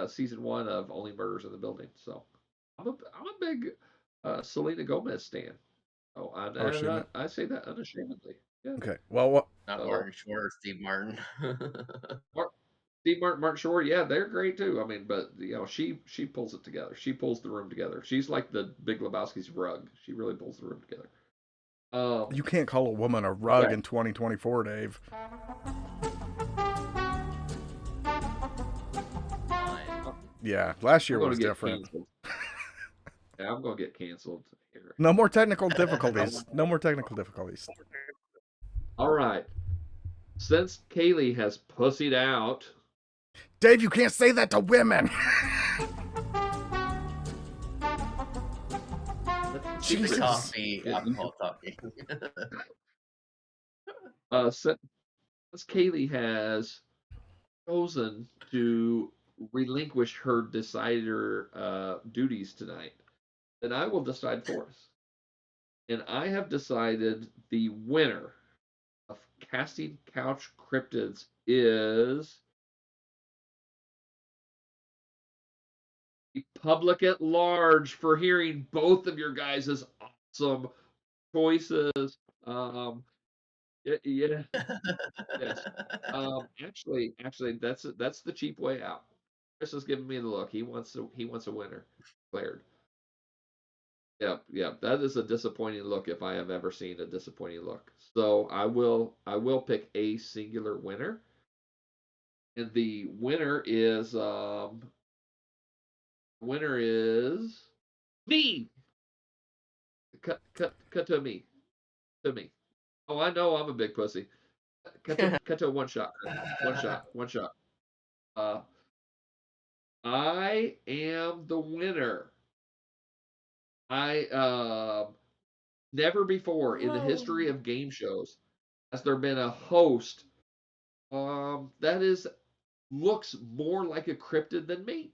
season 1 of Only Murders in the Building. So I'm a big Selena Gomez stan. Oh, I say that unashamedly. Yeah. Okay. Well, not Martin Short or Steve Martin. Steve Martin Short, yeah, they're great too. I mean, but she pulls it together. She pulls the room together. She's like the Big Lebowski's rug. She really pulls the room together. You can't call a woman a rug in 2024, Dave. Yeah, last year was different. Yeah, I'm gonna get canceled here. No more technical difficulties. No more technical difficulties. All right. Since Kaylee has pussied out, Dave, you can't say that to women. Jesus. Coffee, alcohol talking. Since Kaylee has chosen to relinquish her decider duties tonight, then I will decide for us. And I have decided the winner of Casting Couch Cryptids is the public at large for hearing both of your guys' awesome choices. Yeah, yes. Actually, that's the cheap way out. Chris is giving me the look. He wants a winner declared. Yep. That is a disappointing look if I have ever seen a disappointing look. So I will pick a singular winner, and the winner is me. Cut to me. To me. Oh, I know I'm a big pussy. Cut to one shot. One shot. I am the winner. I Never before in the history of game shows has there been a host that is looks more like a cryptid than me.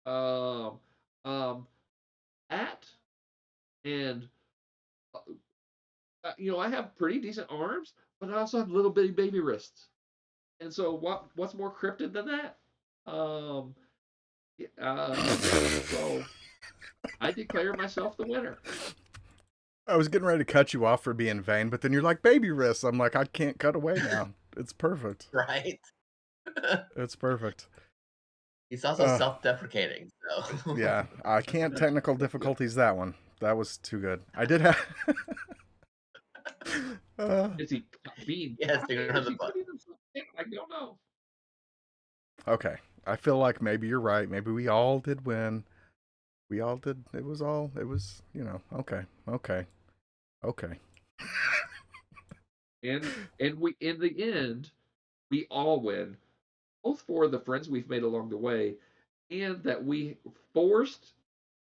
Um, um, at and I have pretty decent arms, but I also have little bitty baby wrists. And so what's more cryptid than that? Um, so I declare myself the winner. I was getting ready to cut you off for being vain, but then you're like, baby wrists. I'm like, I can't cut away now. It's perfect. Right? It's perfect. He's also Uh, self-deprecating, so. yeah, I can't technical difficulties that one. That was too good. I did have. Is he being Yes, cocky they're or on is the he butt. putting himself in? I don't know. Okay, I feel like maybe you're right. Maybe we all did win. We all did. It was, okay, okay, okay. And we in the end, we all win, both for the friends we've made along the way, and that we forced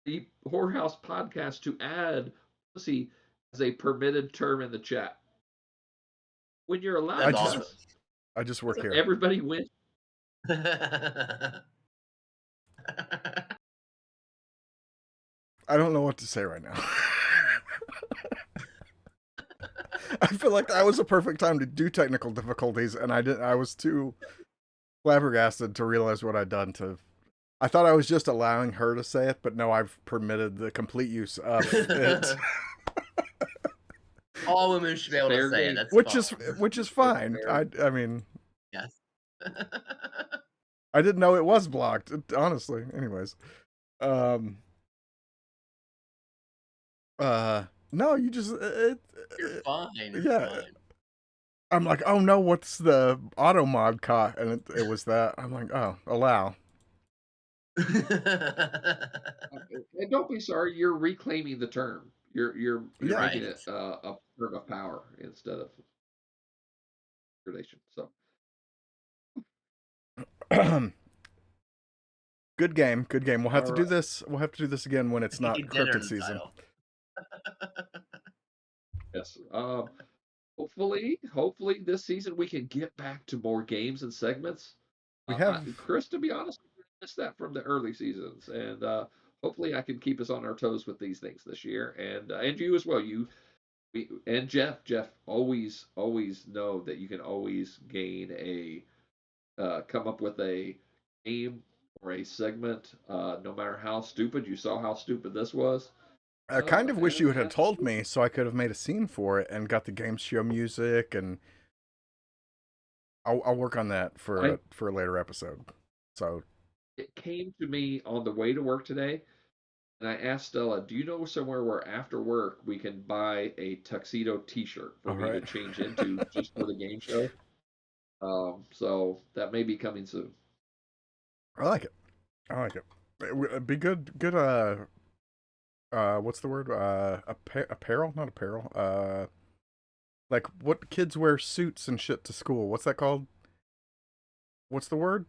the Whorehouse podcast to add pussy as a permitted term in the chat. When you're allowed That's just- awesome. I just work here. everybody wins. I don't know what to say right now. I feel like that was a perfect time to do technical difficulties, and I was too flabbergasted to realize what I'd done to. I thought I was just allowing her to say it, but no, I've permitted the complete use of it. All women should be able Fair to say it. game. That's which is fine. I mean, yes. I didn't know it was blocked, honestly. Anyways, no, you just You're fine. You're yeah. fine. I'm like, oh no, what's the auto mod caught? And it was that. I'm like, oh, allow. And don't be sorry, you're reclaiming the term. You're Yeah. making Right. it a term of power instead of relation. So Good game. We'll have to do Alright. this. We'll have to do this again when it's not Dinner in cryptid the season. title. yes. Hopefully this season we can get back to more games and segments. We have Chris, to be honest, I missed that from the early seasons, and hopefully I can keep us on our toes with these things this year, and you as well. And Jeff, always know that you can always come up with a game or a segment, no matter how stupid. You saw how stupid this was. I kind of wish you And had told me so I could have made a scene for it and got the game show music, and I'll work on that for a later episode. So it came to me on the way to work today, and I asked Stella, "Do you know somewhere where after work we can buy a tuxedo T-shirt for me to change into just for the game show?" So that may be coming soon. I like it. It'd be good. What's the word? Apparel, not apparel. Like what kids wear suits and shit to school. What's that called? What's the word?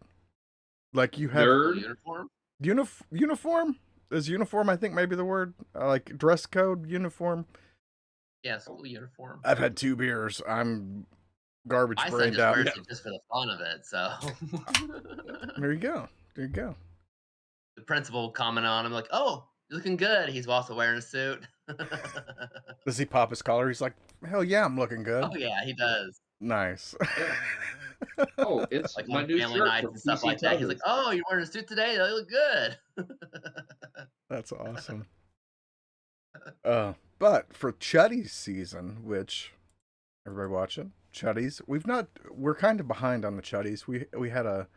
Like you have Uniform. Uniform is uniform. I think maybe the word like dress code uniform. Yeah, school uniform. I've had 2 beers. I'm garbage My son brained just out. wears it just for the fun of it. So There you go. the principal commented on him like, "Oh, you're looking good." He's also wearing a suit. Does he pop his collar? He's like, hell yeah, I'm looking good. Oh yeah, he does. Nice. Oh, it's Like my on new family shirt nights from and stuff PC like that. He's like, Tubbers. "Oh, you're wearing a suit today? You look good." That's awesome. But for Chuddy's season, which everybody watching Chuddy's, we're kind of behind on the Chuddy's. We had a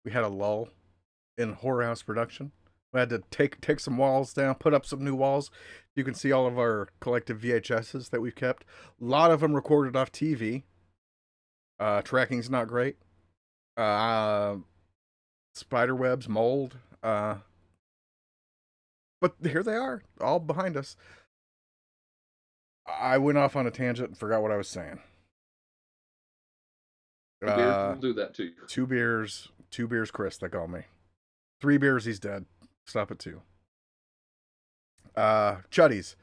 lull in Whorehouse production. We had to take some walls down, put up some new walls. You can see all of our collective VHSs that we've kept. A lot of them recorded off TV. Tracking's not great. Spider webs, mold. But here they are, all behind us. I went off on a tangent and forgot what I was saying. Beers will do that too. 2 beers, Chris, they call me. 3 beers, he's dead. Stop at 2. Chuddies.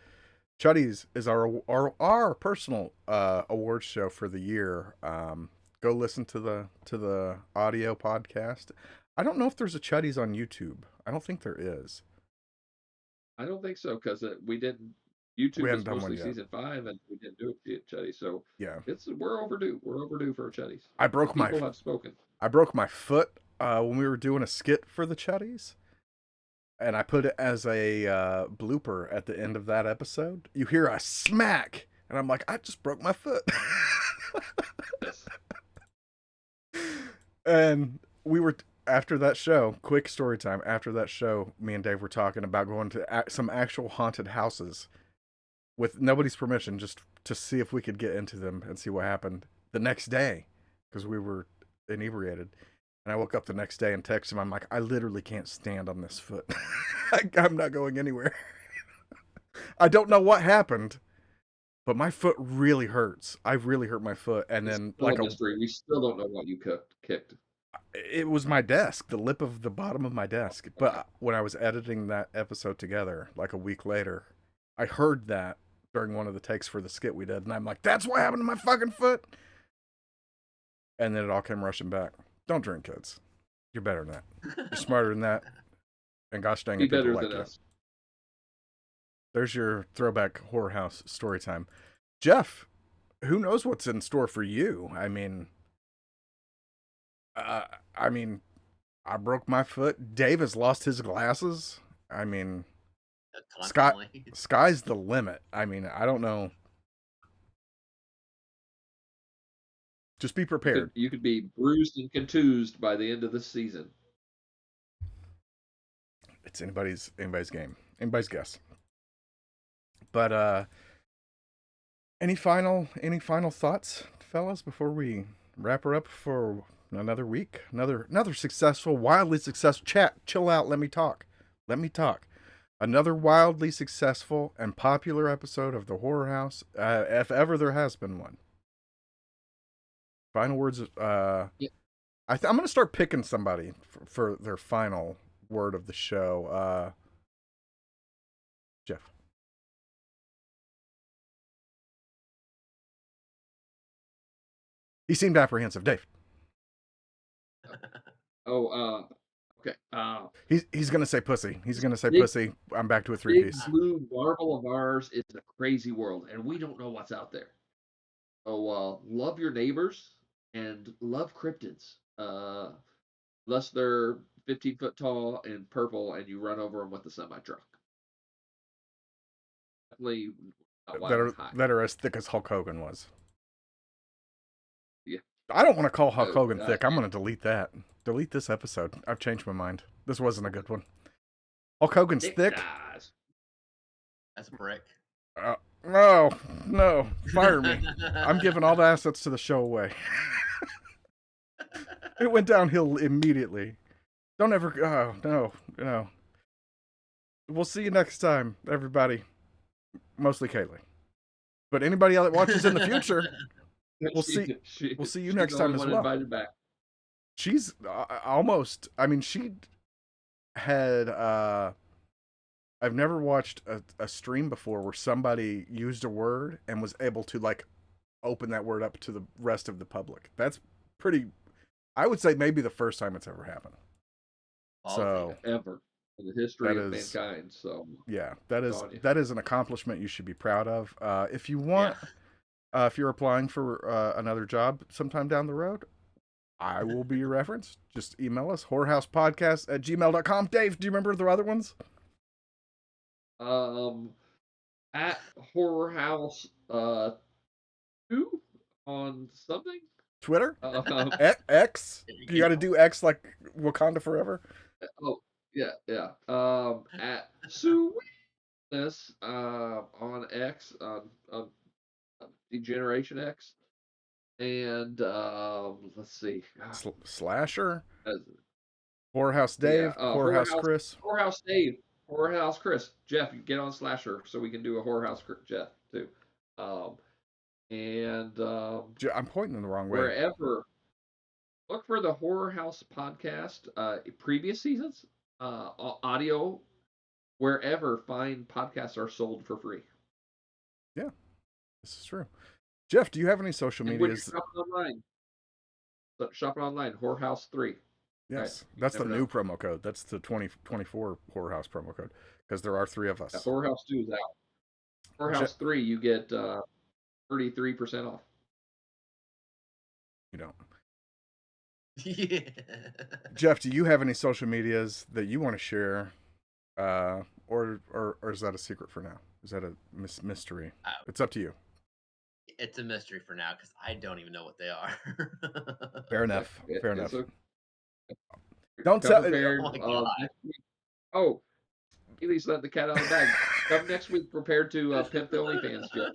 Chuddies is our personal awards show for the year. Go listen to the audio podcast. I don't know if there's a Chuddies on YouTube. I don't think there is. I don't think so because we didn't. We YouTube haven't is done one mostly yet. season 5, and we didn't do it yet, Chuddy. So Yeah, we're overdue. We're overdue for Chuddies. I The broke my people have spoken. foot when we were doing a skit for the Chuddies, and I put it as a blooper at the end of that episode. You hear a smack, and I'm like, I just broke my foot. Yes. And we were after that show. Quick story time. After that show, me and Dave were talking about going to some actual haunted houses with nobody's permission, just to see if we could get into them and see what happened the next day, because we were inebriated. And I woke up the next day and texted him. I'm like, I literally can't stand on this foot. I'm not going anywhere. I don't know what happened, but my foot really hurts. I really hurt my foot. And It's then, still like a mystery. We still don't know what you kicked. it was my desk, the lip of the bottom of my desk. Okay. But when I was editing that episode together, like a week later, I heard that during one of the takes for the skit we did, and I'm like, that's what happened to my fucking foot. And then it all came rushing back. Don't drink, kids. You're better than that. You're smarter than that. And gosh dang Be it, people better like than you. us. There's your throwback horror house story time. Jeff, who knows what's in store for you? I mean, I broke my foot. Dave has lost his glasses. I mean, Constantly. sky's the limit. I mean, I don't know. Just be prepared. You could be bruised and contused by the end of the season. It's anybody's game. Anybody's guess. But any final thoughts, fellas, before we wrap her up for another week? Another successful, wildly successful chat. Chill out, let me talk. Another wildly successful and popular episode of the Horror House, if ever there has been one. Final words. Yeah. I'm gonna start picking somebody for their final word of the show. Jeff. He seemed apprehensive. Dave. Oh, okay. He's gonna say pussy. He's gonna say Big- pussy. I'm back to a Big 3-piece. blue marble of ours is a crazy world, and we don't know what's out there. So love your neighbors and love cryptids. Unless they're 15 foot tall and purple, and you run over them with a semi truck. Definitely not wild high. That are as thick as Hulk Hogan was. Yeah. I don't want to call Hulk Hogan God. thick. I'm gonna delete that. Delete this episode. I've changed my mind. This wasn't a good one. Hulk Hogan's thick. Dies. That's a brick. No, fire me. I'm giving all the assets to the show away. It went downhill immediately. Don't ever. Oh, no. We'll see you next time, everybody. Mostly Kaylee. But anybody else that watches in the future, we'll see you She's next the time only as one well. Invited back. She's almost. I mean, she had. I've never watched a stream before where somebody used a word and was able to like open that word up to the rest of the public. That's pretty. I would say maybe the first time it's ever happened. So Ever in the history that of is- mankind. So yeah, on you. that is an accomplishment you should be proud of. If you want, if you're applying for another job sometime down the road, I will be your reference. Just email us, horrorhousepodcast@gmail.com. Dave, do you remember the other ones? At Horror House 2 on something. Twitter? Um, X? You got to do X like Wakanda Forever? oh yeah. At Sweetness on X on Degeneration X, and let's see. Slasher? Uh, Horror House Dave? Yeah, Horror House Chris? Horror House Dave, Horror House Chris, Jeff, you get on Slasher so we can do a Horror House Jeff too. I'm pointing in the wrong way. Wherever, look for the Horror House podcast, previous seasons, audio, wherever fine podcasts are sold for free. This is true. Jeff, do you have any social And when you're medias? shopping online, Whorehouse 3. Yes, You that's the never new know. promo code. That's the 2024 Whorehouse promo code because there are 3 of Yeah, us. Whorehouse 2 is out. Whorehouse 3, you get 33% off. You don't. Yeah. Jeff, do you have any social medias that you want to share, or is that a secret for now? Is that a mystery? It's up to you. It's a mystery for now because I don't even know what they are. Fair enough. Fair enough. Come Don't tell. prepared. Oh my God. Next week. Oh, Keely's let the cat out of the bag. Come next week prepared to pimp the OnlyFans joke.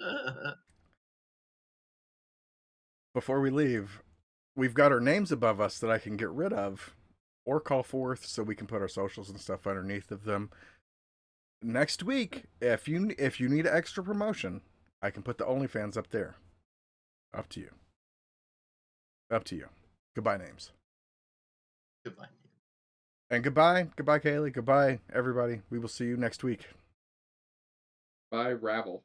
Before we leave, we've got our names above us that I can get rid of, or call forth so we can put our socials and stuff underneath of them. Next week, if you need extra promotion, I can put the OnlyFans up there. Up to you. Up to you. Goodbye, names. Goodbye. And goodbye, Kaylee. Goodbye, everybody. We will see you next week. Bye, Rabble.